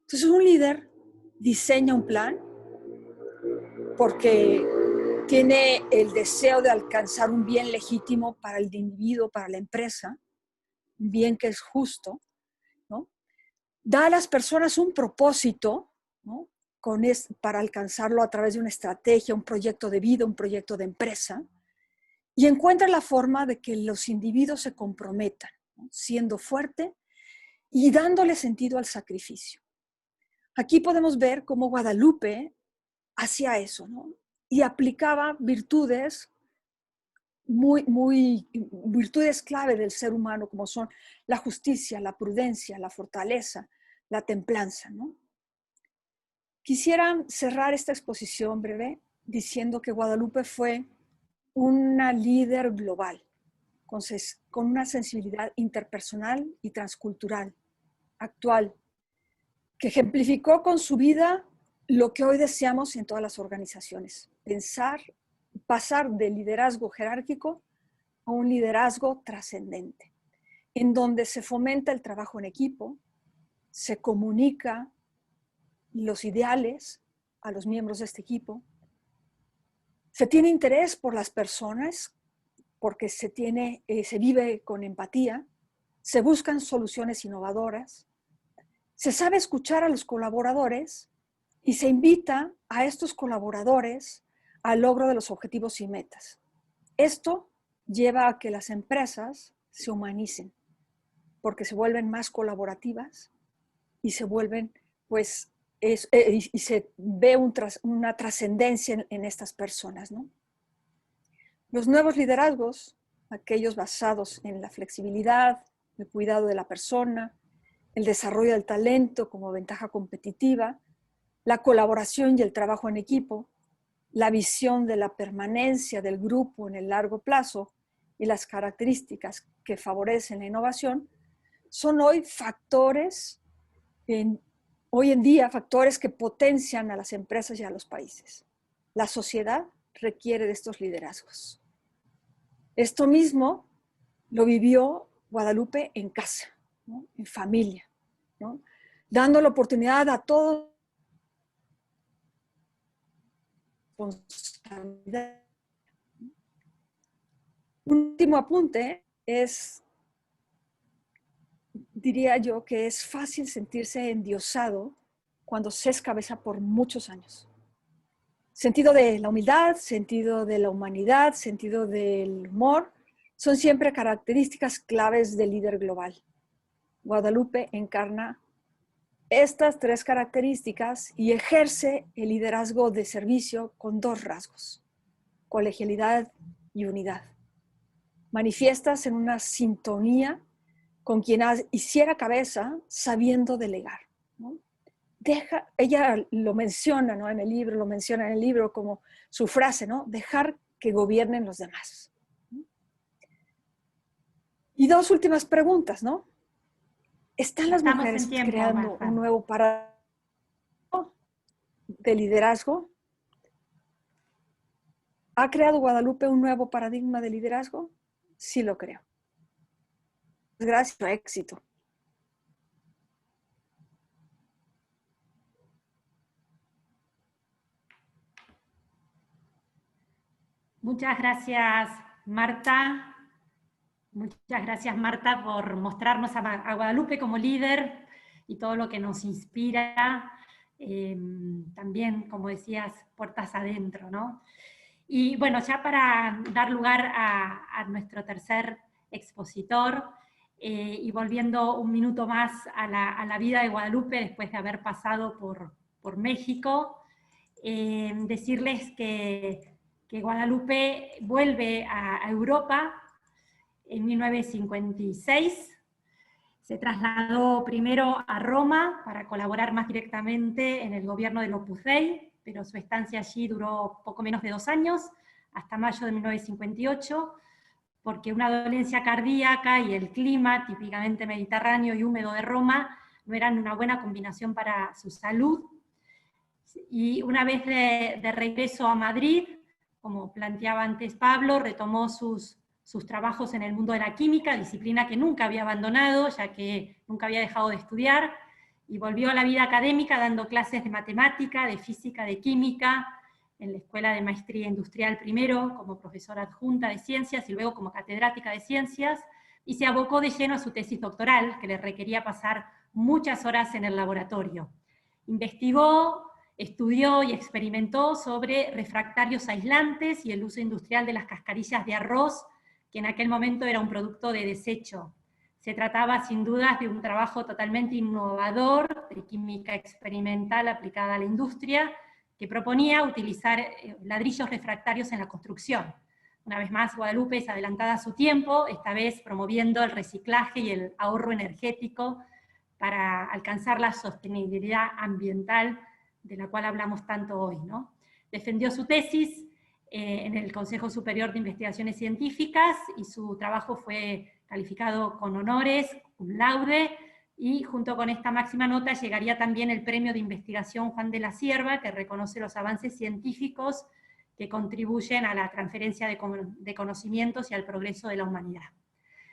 Entonces, un líder diseña un plan porque tiene el deseo de alcanzar un bien legítimo para el individuo, para la empresa, un bien que es justo, ¿no? Da a las personas un propósito, ¿no? Para alcanzarlo a través de una estrategia, un proyecto de vida, un proyecto de empresa, y encuentra la forma de que los individuos se comprometan, ¿no? Siendo fuerte y dándole sentido al sacrificio. Aquí podemos ver cómo Guadalupe hacía eso, ¿no? Y aplicaba virtudes virtudes clave del ser humano, como son la justicia, la prudencia, la fortaleza, la templanza, ¿no? Quisiera cerrar esta exposición breve diciendo que Guadalupe fue una líder global, con una sensibilidad interpersonal y transcultural, actual, que ejemplificó con su vida lo que hoy deseamos en todas las organizaciones, pasar del liderazgo jerárquico a un liderazgo trascendente, en donde se fomenta el trabajo en equipo, se comunica los ideales a los miembros de este equipo, se tiene interés por las personas porque se vive con empatía, se buscan soluciones innovadoras, se sabe escuchar a los colaboradores y se invita a estos colaboradores al logro de los objetivos y metas. Esto lleva a que las empresas se humanicen porque se vuelven más colaborativas y se vuelven, pues, y se ve una trascendencia en estas personas, ¿no? Los nuevos liderazgos, aquellos basados en la flexibilidad, el cuidado de la persona, el desarrollo del talento como ventaja competitiva, la colaboración y el trabajo en equipo, la visión de la permanencia del grupo en el largo plazo y las características que favorecen la innovación, son hoy en día factores que potencian a las empresas y a los países. La sociedad requiere de estos liderazgos. Esto mismo lo vivió Guadalupe en casa, ¿no? En familia, ¿no? Dando la oportunidad a todos. Un último apunte diría yo, que es fácil sentirse endiosado cuando se es cabeza por muchos años. Sentido de la humildad, sentido de la humanidad, sentido del humor, son siempre características claves del líder global. Guadalupe encarna estas 3 características y ejerce el liderazgo de servicio con 2 rasgos: colegialidad y unidad. Manifiestas en una sintonía con quien hiciera cabeza sabiendo delegar, ¿no? Ella lo menciona, ¿no? Lo menciona en el libro como su frase, ¿no? Dejar que gobiernen los demás. Y 2 últimas preguntas, ¿no? ¿Están las mujeres creando un nuevo paradigma de liderazgo? ¿Ha creado Guadalupe un nuevo paradigma de liderazgo? Sí lo creo. Gracias a éxito. Muchas gracias, Marta. Muchas gracias, Marta, por mostrarnos a Guadalupe como líder y todo lo que nos inspira. También, como decías, puertas adentro, ¿no? Y bueno, ya para dar lugar a nuestro tercer expositor, y volviendo un minuto más a la vida de Guadalupe después de haber pasado por México, decirles que Guadalupe vuelve a Europa en 1956. Se trasladó primero a Roma para colaborar más directamente en el gobierno del Opus Dei, pero su estancia allí duró poco menos de 2 años, hasta mayo de 1958, porque una dolencia cardíaca y el clima típicamente mediterráneo y húmedo de Roma no eran una buena combinación para su salud. Y una vez de regreso a Madrid, como planteaba antes Pablo, retomó sus trabajos en el mundo de la química, disciplina que nunca había abandonado, ya que nunca había dejado de estudiar, y volvió a la vida académica dando clases de matemática, de física, de química, en la Escuela de Maestría Industrial primero, como profesora adjunta de ciencias, y luego como catedrática de ciencias, y se abocó de lleno a su tesis doctoral, que le requería pasar muchas horas en el laboratorio. Investigó, estudió y experimentó sobre refractarios aislantes y el uso industrial de las cascarillas de arroz, que en aquel momento era un producto de desecho. Se trataba sin dudas de un trabajo totalmente innovador, de química experimental aplicada a la industria, que proponía utilizar ladrillos refractarios en la construcción. Una vez más, Guadalupe es adelantada a su tiempo, esta vez promoviendo el reciclaje y el ahorro energético para alcanzar la sostenibilidad ambiental de la cual hablamos tanto hoy, ¿no? Defendió su tesis en el Consejo Superior de Investigaciones Científicas y su trabajo fue calificado con honores, cum laude, y junto con esta máxima nota llegaría también el Premio de Investigación Juan de la Cierva, que reconoce los avances científicos que contribuyen a la transferencia de conocimientos y al progreso de la humanidad.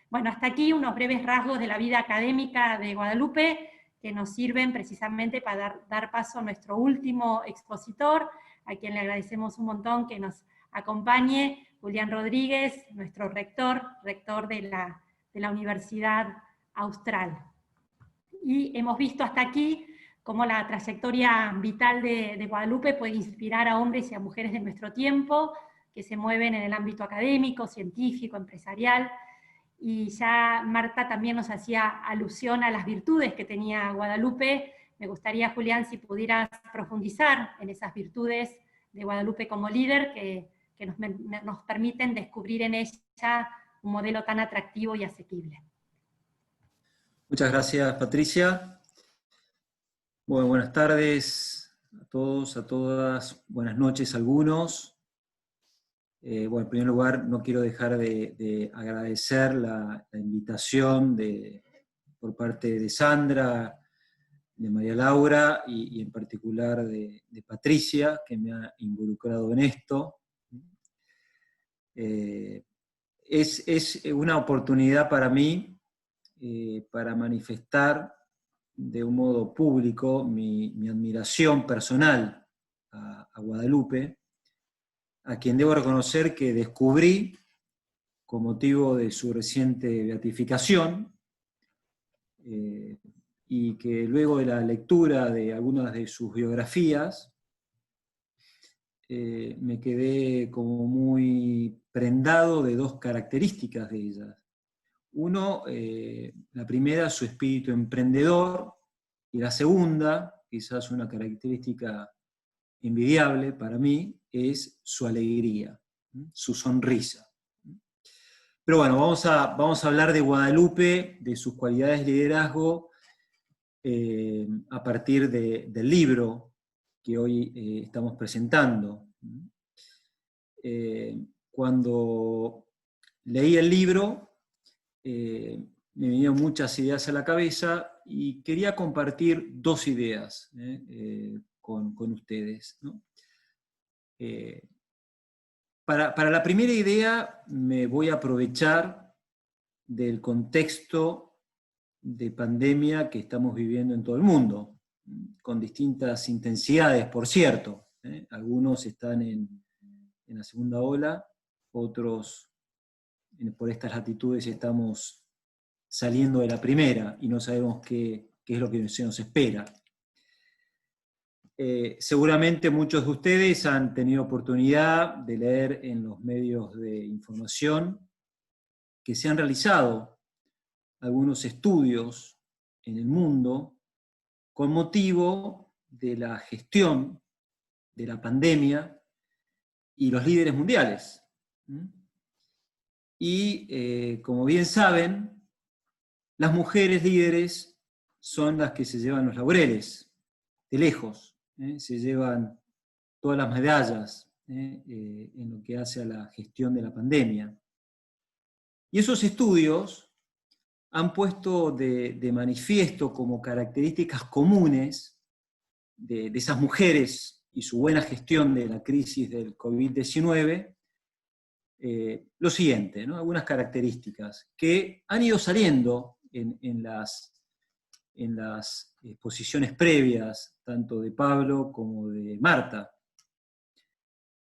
Bueno, hasta aquí unos breves rasgos de la vida académica de Guadalupe, que nos sirven precisamente para dar paso a nuestro último expositor, a quien le agradecemos un montón que nos acompañe, Julián Rodríguez, nuestro rector de la Universidad Austral. Y hemos visto hasta aquí cómo la trayectoria vital de Guadalupe puede inspirar a hombres y a mujeres de nuestro tiempo, que se mueven en el ámbito académico, científico, empresarial. Y ya Marta también nos hacía alusión a las virtudes que tenía Guadalupe. Me gustaría, Julián, si pudieras profundizar en esas virtudes de Guadalupe como líder que nos permiten descubrir en ella un modelo tan atractivo y asequible. Muchas gracias, Patricia. Bueno, buenas tardes a todos, a todas. Buenas noches a algunos. Bueno, en primer lugar, no quiero dejar de agradecer la invitación por parte de Sandra, de María Laura y en particular de Patricia, que me ha involucrado en esto. Es una oportunidad para mí para manifestar de un modo público mi admiración personal a Guadalupe, a quien debo reconocer que descubrí con motivo de su reciente beatificación, y que luego de la lectura de algunas de sus biografías, me quedé como muy prendado de dos características de ellas. Uno, la primera, su espíritu emprendedor, y la segunda, quizás una característica envidiable para mí, es su alegría, su sonrisa. Pero bueno, vamos a hablar de Guadalupe, de sus cualidades de liderazgo, a partir del libro que hoy estamos presentando. Cuando leí el libro, me vinieron muchas ideas a la cabeza y quería compartir dos ideas con ustedes, ¿no? Para la primera idea me voy a aprovechar del contexto de pandemia que estamos viviendo en todo el mundo, con distintas intensidades, por cierto. Algunos están en la segunda ola, otros por estas latitudes estamos saliendo de la primera y no sabemos qué es lo que se nos espera. Seguramente muchos de ustedes han tenido oportunidad de leer en los medios de información que se han realizado algunos estudios en el mundo con motivo de la gestión de la pandemia y los líderes mundiales. Y como bien saben, las mujeres líderes son las que se llevan los laureles, de lejos. Se llevan todas las medallas en lo que hace a la gestión de la pandemia. Y esos estudios han puesto de manifiesto como características comunes de esas mujeres y su buena gestión de la crisis del COVID-19, lo siguiente, ¿no? Algunas características que han ido saliendo en las exposiciones previas, tanto de Pablo como de Marta.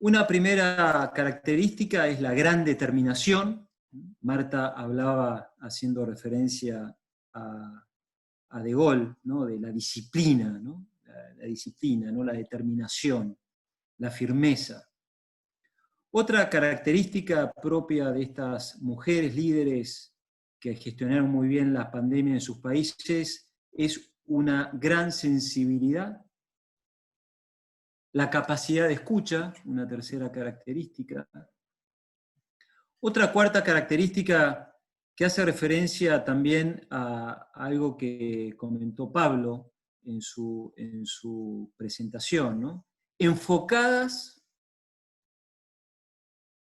Una primera característica es la gran determinación. Marta hablaba, haciendo referencia a De Gaulle, ¿no? De la disciplina, ¿no? La disciplina, ¿no? La determinación, la firmeza. Otra característica propia de estas mujeres líderes que gestionaron muy bien la pandemia en sus países es una gran sensibilidad, la capacidad de escucha, una tercera característica. Otra cuarta característica que hace referencia también a algo que comentó Pablo en su presentación, ¿no? Enfocadas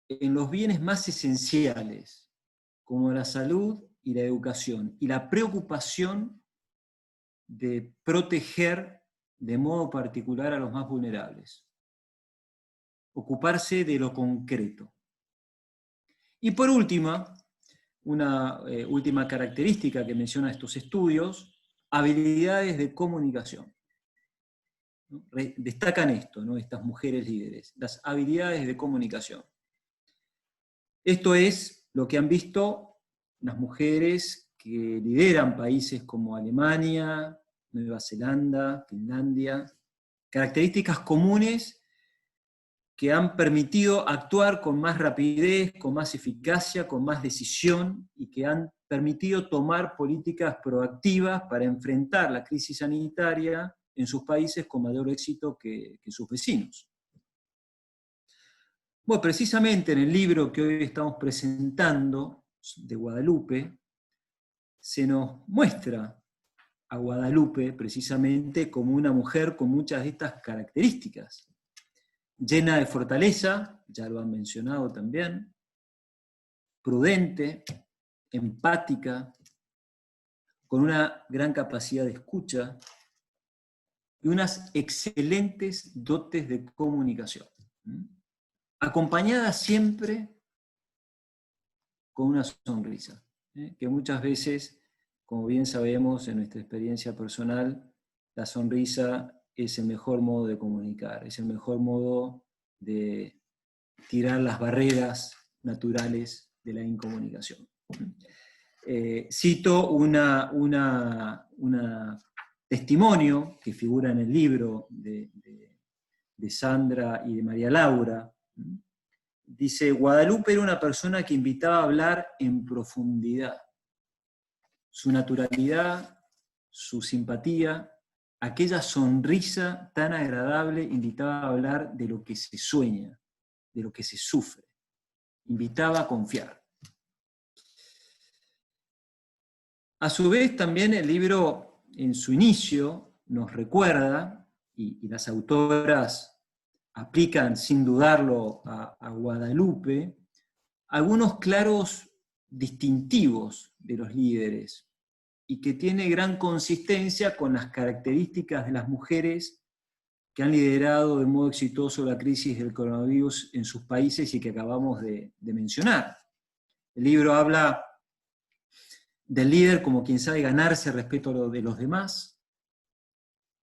en los bienes más esenciales, como la salud y la educación, y la preocupación de proteger de modo particular a los más vulnerables. Ocuparse de lo concreto. Y por último, una última característica que menciona estos estudios, habilidades de comunicación. ¿No? Destacan esto, ¿no? Estas mujeres líderes, las habilidades de comunicación. Esto es lo que han visto las mujeres que lideran países como Alemania, Nueva Zelanda, Finlandia, características comunes que han permitido actuar con más rapidez, con más eficacia, con más decisión y que han permitido tomar políticas proactivas para enfrentar la crisis sanitaria en sus países con mayor éxito que sus vecinos. Bueno, precisamente en el libro que hoy estamos presentando, de Guadalupe, se nos muestra a Guadalupe precisamente como una mujer con muchas de estas características. Llena de fortaleza, ya lo han mencionado también, prudente, empática, con una gran capacidad de escucha y unas excelentes dotes de comunicación. Acompañada siempre con una sonrisa, que muchas veces, como bien sabemos en nuestra experiencia personal, la sonrisa es el mejor modo de comunicar, es el mejor modo de tirar las barreras naturales de la incomunicación. Cito un testimonio que figura en el libro de Sandra y de María Laura. Dice, Guadalupe era una persona que invitaba a hablar en profundidad. Su naturalidad, su simpatía, aquella sonrisa tan agradable invitaba a hablar de lo que se sueña, de lo que se sufre. Invitaba a confiar. A su vez, también el libro, en su inicio, nos recuerda, y las autoras aplican sin dudarlo a Guadalupe, algunos claros distintivos de los líderes y que tiene gran consistencia con las características de las mujeres que han liderado de modo exitoso la crisis del coronavirus en sus países y que acabamos de mencionar. El libro habla del líder como quien sabe ganarse el respeto de los demás,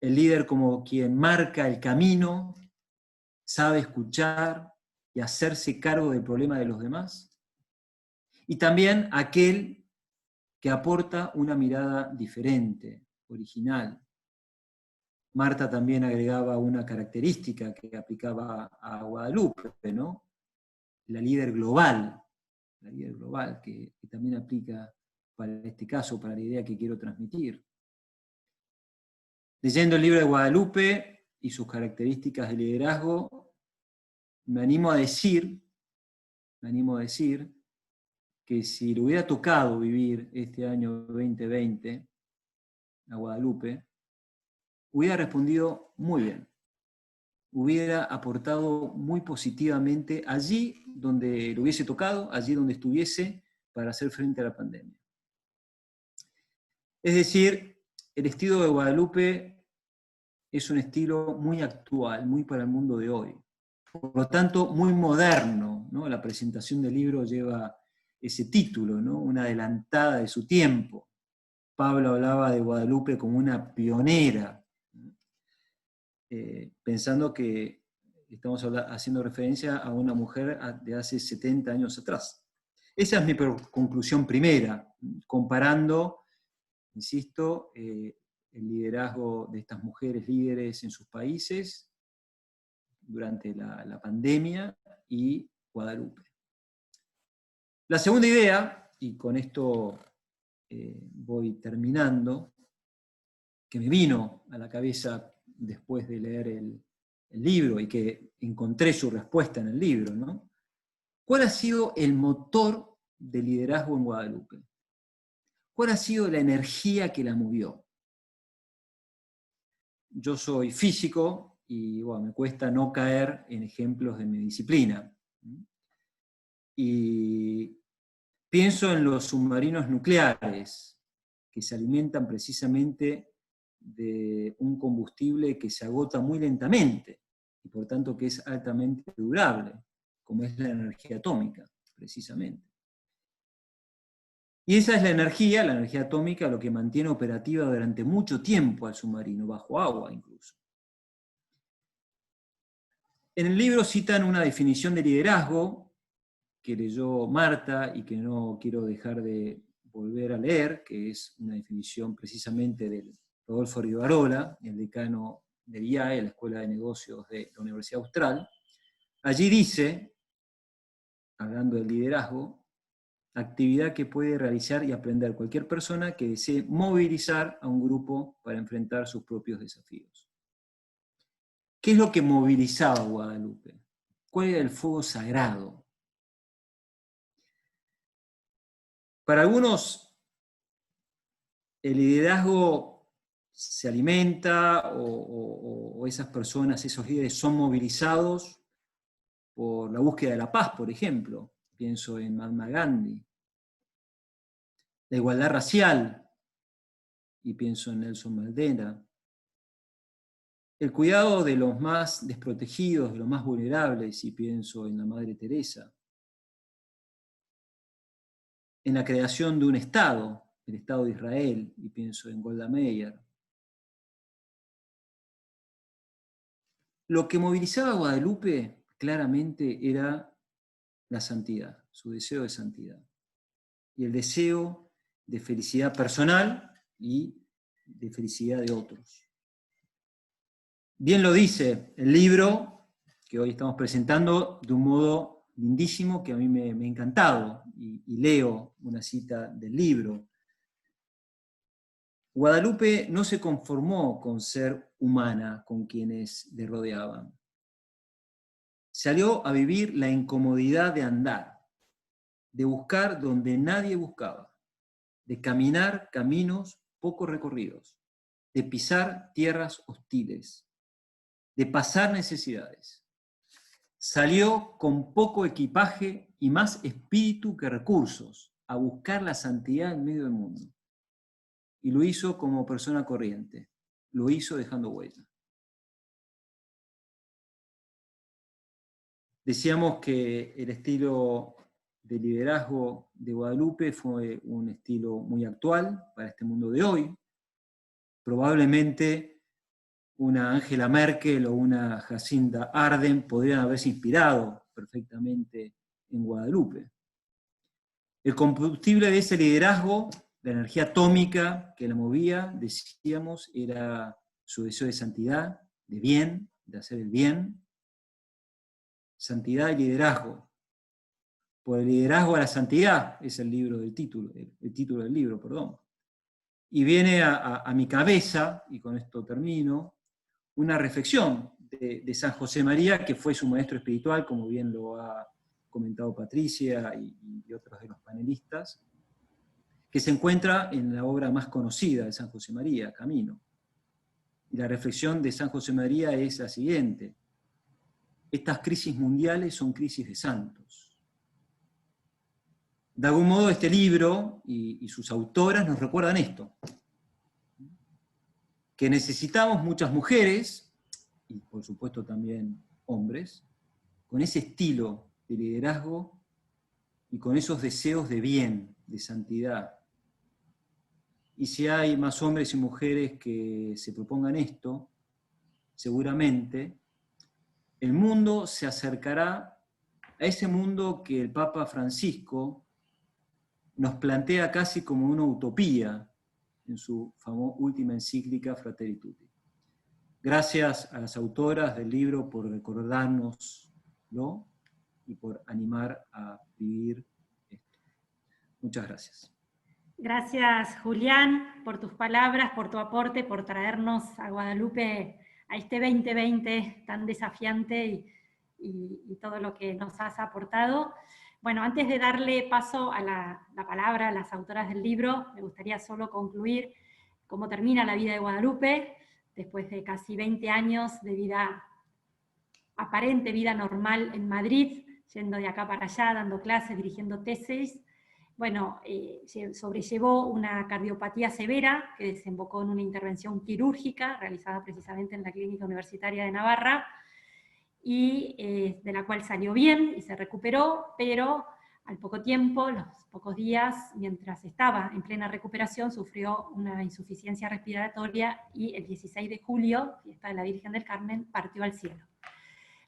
el líder como quien marca el camino, sabe escuchar y hacerse cargo del problema de los demás, y también aquel que aporta una mirada diferente, original. Marta también agregaba una característica que aplicaba a Guadalupe, ¿no? La líder global que también aplica para este caso, para la idea que quiero transmitir. Leyendo el libro de Guadalupe y sus características de liderazgo, me animo a decir que si le hubiera tocado vivir este año 2020 a Guadalupe, hubiera respondido muy bien, hubiera aportado muy positivamente allí donde le hubiese tocado, allí donde estuviese, para hacer frente a la pandemia. Es decir, el estilo de Guadalupe es un estilo muy actual, muy para el mundo de hoy. Por lo tanto, muy moderno, ¿no? La presentación del libro lleva ese título, ¿no? Una adelantada de su tiempo. Pablo hablaba de Guadalupe como una pionera, pensando que estamos haciendo referencia a una mujer de hace 70 años atrás. Esa es mi conclusión primera, comparando, insisto, el liderazgo de estas mujeres líderes en sus países durante la pandemia y Guadalupe. La segunda idea, y con esto voy terminando, que me vino a la cabeza después de leer el libro y que encontré su respuesta en el libro, ¿no? ¿Cuál ha sido el motor del liderazgo en Guadalupe? ¿Cuál ha sido la energía que la movió? Yo soy físico y bueno, me cuesta no caer en ejemplos de mi disciplina. Y pienso en los submarinos nucleares, que se alimentan precisamente de un combustible que se agota muy lentamente, y por tanto que es altamente durable, como es la energía atómica, precisamente. Y esa es la energía atómica, lo que mantiene operativa durante mucho tiempo al submarino, bajo agua incluso. En el libro citan una definición de liderazgo que leyó Marta y que no quiero dejar de volver a leer, que es una definición precisamente del Rodolfo Rivarola, el decano del IAE, la Escuela de Negocios de la Universidad Austral. Allí dice, hablando del liderazgo, actividad que puede realizar y aprender cualquier persona que desee movilizar a un grupo para enfrentar sus propios desafíos. ¿Qué es lo que movilizaba a Guadalupe? ¿Cuál era el fuego sagrado? Para algunos, el liderazgo se alimenta o esas personas, esos líderes son movilizados por la búsqueda de la paz, por ejemplo. Pienso en Mahatma Gandhi. La igualdad racial, y pienso en Nelson Mandela. El cuidado de los más desprotegidos, de los más vulnerables, y pienso en la Madre Teresa. En la creación de un Estado, el Estado de Israel, y pienso en Golda Meir. Lo que movilizaba a Guadalupe claramente era la santidad, su deseo de santidad. Y el deseo de felicidad personal y de felicidad de otros. Bien lo dice el libro que hoy estamos presentando de un modo lindísimo que a mí me ha encantado, y leo una cita del libro. Guadalupe no se conformó con ser humana con quienes le rodeaban. Salió a vivir la incomodidad de andar, de buscar donde nadie buscaba, de caminar caminos poco recorridos, de pisar tierras hostiles, de pasar necesidades. Salió con poco equipaje y más espíritu que recursos a buscar la santidad en medio del mundo. Y lo hizo como persona corriente, lo hizo dejando huella. Decíamos que el estilo de liderazgo de Guadalupe fue un estilo muy actual para este mundo de hoy. Probablemente una Angela Merkel o una Jacinda Ardern podrían haberse inspirado perfectamente en Guadalupe. El combustible de ese liderazgo, la energía atómica que la movía, decíamos, era su deseo de santidad, de bien, de hacer el bien. Santidad y liderazgo. Por el liderazgo a la santidad es el título del libro, perdón. Y viene a mi cabeza, y con esto termino, una reflexión de San José María, que fue su maestro espiritual, como bien lo ha comentado Patricia y otros de los panelistas, que se encuentra en la obra más conocida de San José María, Camino. Y la reflexión de San José María es la siguiente: estas crisis mundiales son crisis de santos. De algún modo este libro y sus autoras nos recuerdan esto, que necesitamos muchas mujeres, y por supuesto también hombres, con ese estilo de liderazgo y con esos deseos de bien, de santidad. Y si hay más hombres y mujeres que se propongan esto, seguramente el mundo se acercará a ese mundo que el Papa Francisco nos plantea casi como una utopía en su última encíclica Fratelli Tutti. Gracias a las autoras del libro por recordárnoslo y por animar a vivir esto. Muchas gracias. Gracias, Julián, por tus palabras, por tu aporte, por traernos a Guadalupe a este 2020 tan desafiante y todo lo que nos has aportado. Bueno, antes de darle paso a la palabra a las autoras del libro, me gustaría solo concluir cómo termina la vida de Guadalupe, después de casi 20 años de vida, aparente vida normal en Madrid, yendo de acá para allá, dando clases, dirigiendo tesis. Bueno, sobrellevó una cardiopatía severa que desembocó en una intervención quirúrgica realizada precisamente en la Clínica Universitaria de Navarra, y de la cual salió bien y se recuperó, pero al poco tiempo, los pocos días, mientras estaba en plena recuperación, sufrió una insuficiencia respiratoria y el 16 de julio, fiesta de la Virgen del Carmen, partió al cielo.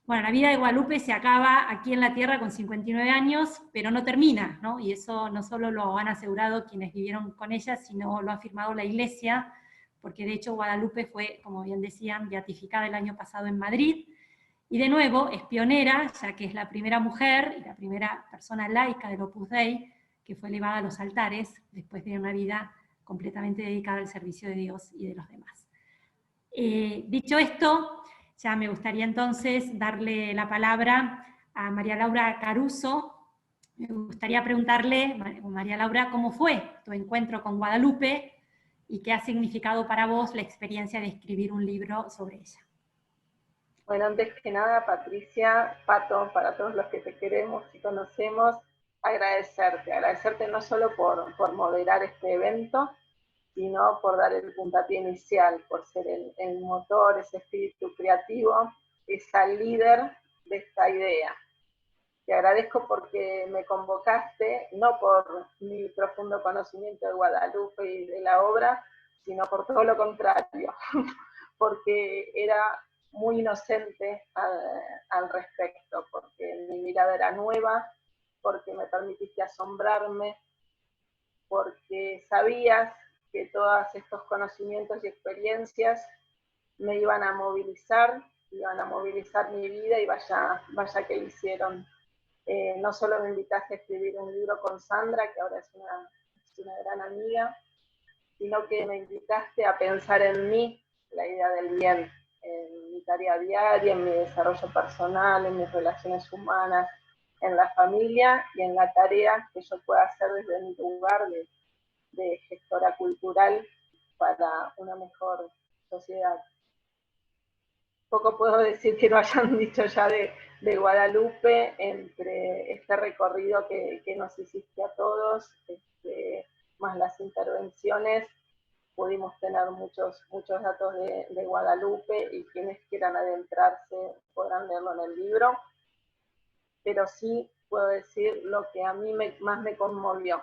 Bueno, la vida de Guadalupe se acaba aquí en la Tierra con 59 años, pero no termina, ¿no? Y eso no solo lo han asegurado quienes vivieron con ella, sino lo ha afirmado la Iglesia, porque de hecho Guadalupe fue, como bien decían, beatificada el año pasado en Madrid, y de nuevo es pionera, ya que es la primera mujer y la primera persona laica del Opus Dei que fue elevada a los altares después de una vida completamente dedicada al servicio de Dios y de los demás. Dicho esto, ya me gustaría entonces darle la palabra a María Laura Caruso. Me gustaría preguntarle, María Laura, ¿cómo fue tu encuentro con Guadalupe y qué ha significado para vos la experiencia de escribir un libro sobre ella? Bueno, antes que nada, Patricia, Pato, para todos los que te queremos y conocemos, agradecerte no solo por moderar este evento, sino por dar el puntapié inicial, por ser el motor, ese espíritu creativo, esa líder de esta idea. Te agradezco porque me convocaste, no por mi profundo conocimiento de Guadalupe y de la obra, sino por todo lo contrario, porque era muy inocente al respecto, porque mi mirada era nueva, porque me permitiste asombrarme, porque sabías que todos estos conocimientos y experiencias me iban a movilizar mi vida, y vaya que lo hicieron. No solo me invitaste a escribir un libro con Sandra, que ahora es una gran amiga, sino que me invitaste a pensar en mí, la idea del bien, en mi tarea diaria, en mi desarrollo personal, en mis relaciones humanas, en la familia y en la tarea que yo pueda hacer desde mi lugar de gestora cultural para una mejor sociedad. Poco puedo decir que no hayan dicho ya de Guadalupe, entre este recorrido que nos hiciste a todos, más las intervenciones. Pudimos tener muchos datos de Guadalupe, y quienes quieran adentrarse podrán leerlo en el libro. pero sí puedo decir lo que a mí más me conmovió.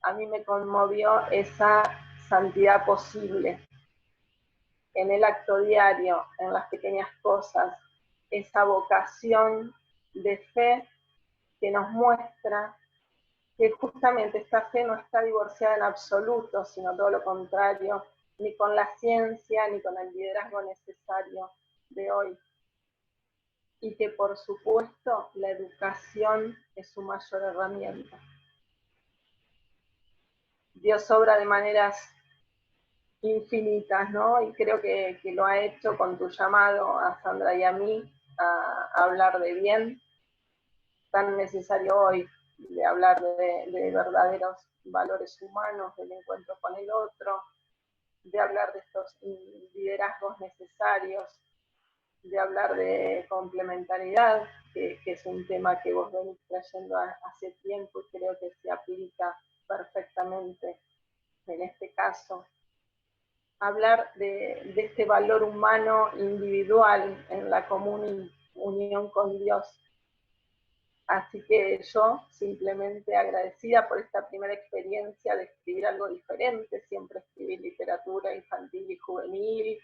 A mí me conmovió esa santidad posible en el acto diario, en las pequeñas cosas, esa vocación de fe que nos muestra que justamente esta fe no está divorciada en absoluto, sino todo lo contrario, ni con la ciencia, ni con el liderazgo necesario de hoy. Y que por supuesto la educación es su mayor herramienta. Dios obra de maneras infinitas, ¿no? Y creo que lo ha hecho con tu llamado a Sandra y a mí a hablar de bien, tan necesario hoy, de hablar de verdaderos valores humanos, del encuentro con el otro, de hablar de estos liderazgos necesarios, de hablar de complementariedad, que es un tema que vos venís trayendo hace tiempo y creo que se aplica perfectamente en este caso. Hablar de este valor humano individual en la común unión con Dios. Así que yo simplemente agradecida por esta primera experiencia de escribir algo diferente, siempre escribí literatura infantil y juvenil,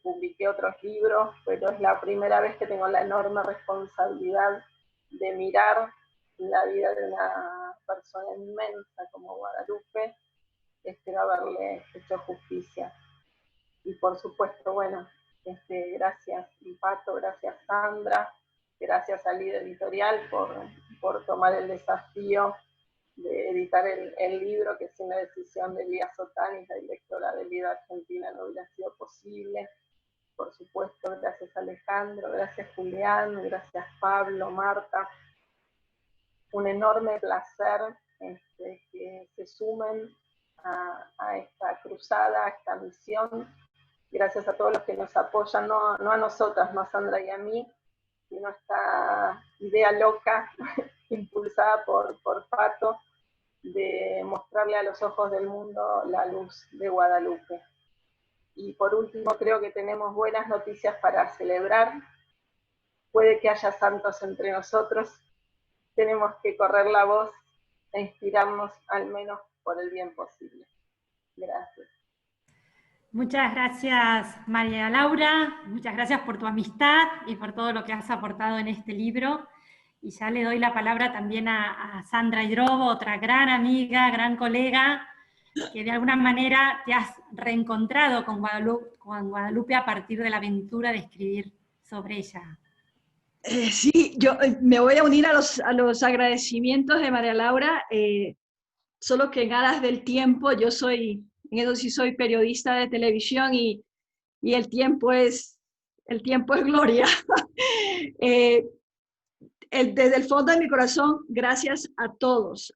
publiqué otros libros, pero es la primera vez que tengo la enorme responsabilidad de mirar la vida de una persona inmensa como Guadalupe. Espero haberle hecho justicia. Y por supuesto, bueno, gracias Pato, gracias Sandra, gracias al líder editorial por tomar el desafío de editar el libro, que es una decisión de Lía Sotanis, la directora de Vida Argentina, no hubiera sido posible. Por supuesto, gracias Alejandro, gracias Julián, gracias Pablo, Marta. Un enorme placer que se sumen a esta cruzada, a esta misión. Gracias a todos los que nos apoyan, no a nosotras, no a Sandra y a mí, sino esta idea loca, impulsada por Pato, de mostrarle a los ojos del mundo la luz de Guadalupe. Y por último, creo que tenemos buenas noticias para celebrar. Puede que haya santos entre nosotros. Tenemos que correr la voz e inspirarnos al menos por el bien posible. Gracias. Muchas gracias, María Laura. Muchas gracias por tu amistad y por todo lo que has aportado en este libro. Y ya le doy la palabra también a Sandra Hidrobo, otra gran amiga, gran colega, que de alguna manera te has reencontrado con Guadalupe a partir de la aventura de escribir sobre ella. Sí, yo me voy a unir a los agradecimientos de María Laura, solo que en aras del tiempo, en eso sí soy periodista de televisión y el tiempo es gloria. Desde el fondo de mi corazón, gracias a todos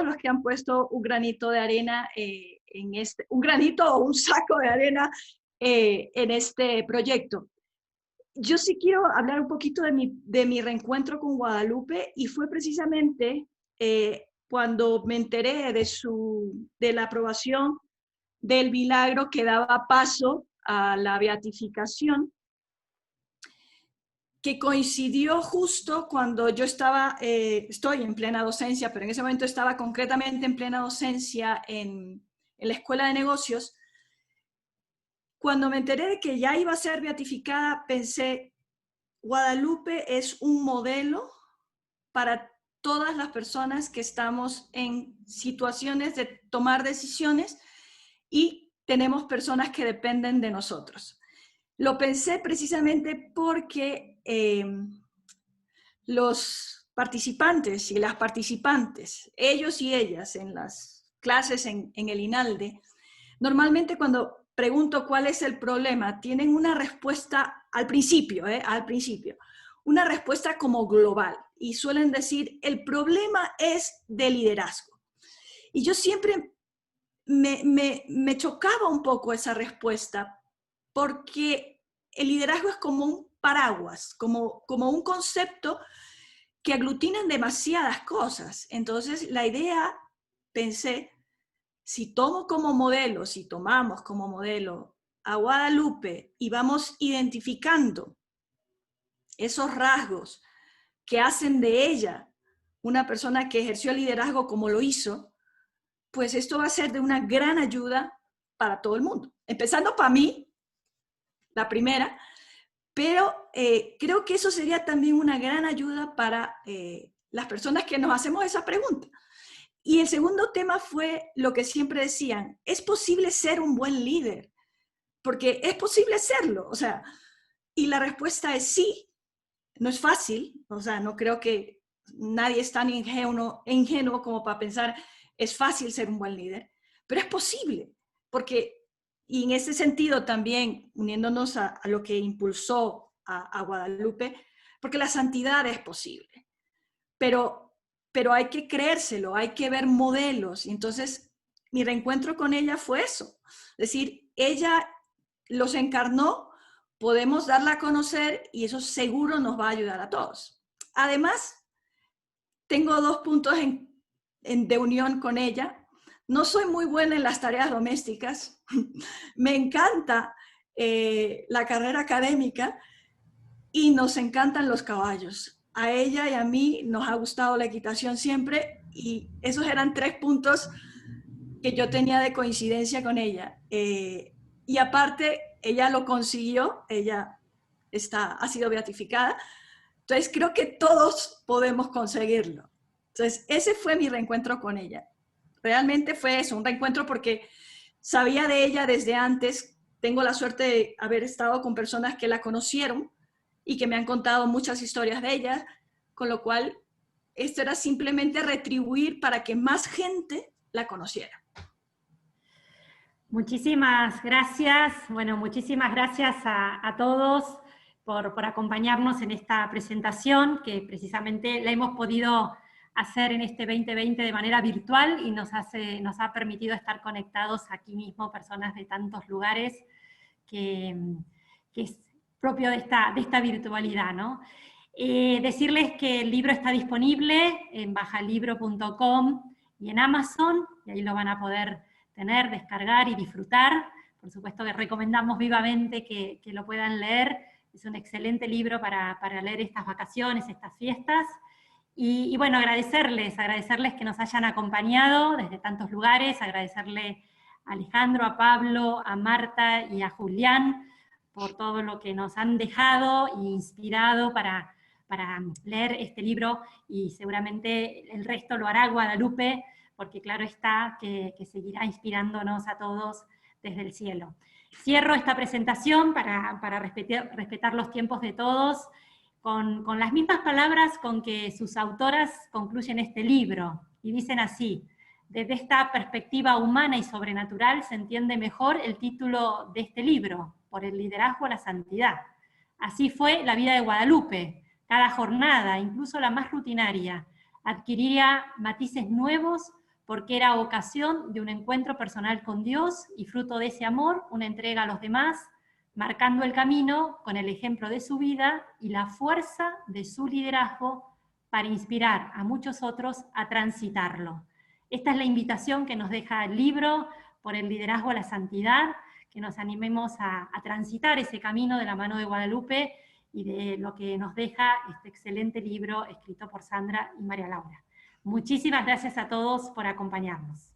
los que han puesto un granito de arena un granito o un saco de arena en este proyecto. Yo sí quiero hablar un poquito de mi reencuentro con Guadalupe, y fue precisamente cuando me enteré de la aprobación del milagro que daba paso a la beatificación, que coincidió justo cuando yo estoy en plena docencia, pero en ese momento estaba concretamente en plena docencia en la Escuela de Negocios. Cuando me enteré de que ya iba a ser beatificada, pensé, Guadalupe es un modelo para todas las personas que estamos en situaciones de tomar decisiones y tenemos personas que dependen de nosotros. Lo pensé precisamente porque los participantes y las participantes, ellos y ellas en las clases en el INALDE, normalmente cuando pregunto cuál es el problema, tienen una respuesta al principio, una respuesta como global, y suelen decir, el problema es de liderazgo. Y yo siempre me chocaba un poco esa respuesta, porque el liderazgo es como un paraguas, como un concepto que aglutinan demasiadas cosas. Entonces la idea, pensé, si tomamos como modelo a Guadalupe y vamos identificando esos rasgos que hacen de ella una persona que ejerció el liderazgo como lo hizo, pues esto va a ser de una gran ayuda para todo el mundo. Empezando para mí, la primera, pero creo que eso sería también una gran ayuda para las personas que nos hacemos esa pregunta. Y el segundo tema fue lo que siempre decían, ¿es posible ser un buen líder? Porque es posible serlo, o sea, y la respuesta es sí. No es fácil, o sea, no creo que nadie es tan ingenuo como para pensar es fácil ser un buen líder, pero es posible, porque, y en ese sentido también, uniéndonos a lo que impulsó a Guadalupe, porque la santidad es posible, pero hay que creérselo, hay que ver modelos, y entonces mi reencuentro con ella fue eso, es decir, ella los encarnó, podemos darla a conocer y eso seguro nos va a ayudar a todos. Además, tengo 2 puntos de unión con ella. No soy muy buena en las tareas domésticas. Me encanta la carrera académica y nos encantan los caballos. A ella y a mí nos ha gustado la equitación siempre y esos eran 3 puntos que yo tenía de coincidencia con ella. Y aparte, ella lo consiguió, ella ha sido beatificada. Entonces, creo que todos podemos conseguirlo. Entonces, ese fue mi reencuentro con ella. Realmente fue eso, un reencuentro porque sabía de ella desde antes. Tengo la suerte de haber estado con personas que la conocieron y que me han contado muchas historias de ella, con lo cual esto era simplemente retribuir para que más gente la conociera. Muchísimas gracias. Bueno, muchísimas gracias a todos por acompañarnos en esta presentación, que precisamente la hemos podido hacer en este 2020 de manera virtual y nos ha permitido estar conectados aquí mismo, personas de tantos lugares, que es propio de esta virtualidad, ¿no? Decirles que el libro está disponible en bajalibro.com y en Amazon, y ahí lo van a poder tener, descargar y disfrutar. Por supuesto que recomendamos vivamente que lo puedan leer. Es un excelente libro para leer estas vacaciones, estas fiestas. Y bueno, agradecerles que nos hayan acompañado desde tantos lugares, agradecerle a Alejandro, a Pablo, a Marta y a Julián por todo lo que nos han dejado e inspirado para leer este libro, y seguramente el resto lo hará Guadalupe, porque claro está que seguirá inspirándonos a todos desde el cielo. Cierro esta presentación para respetar los tiempos de todos, con las mismas palabras con que sus autoras concluyen este libro, y dicen así: desde esta perspectiva humana y sobrenatural se entiende mejor el título de este libro, por el liderazgo a la santidad. Así fue la vida de Guadalupe. Cada jornada, incluso la más rutinaria, adquiría matices nuevos porque era ocasión de un encuentro personal con Dios y fruto de ese amor, una entrega a los demás, marcando el camino con el ejemplo de su vida y la fuerza de su liderazgo para inspirar a muchos otros a transitarlo. Esta es la invitación que nos deja el libro, por el liderazgo a la santidad, que nos animemos a transitar ese camino de la mano de Guadalupe y de lo que nos deja este excelente libro escrito por Sandra y María Laura. Muchísimas gracias a todos por acompañarnos.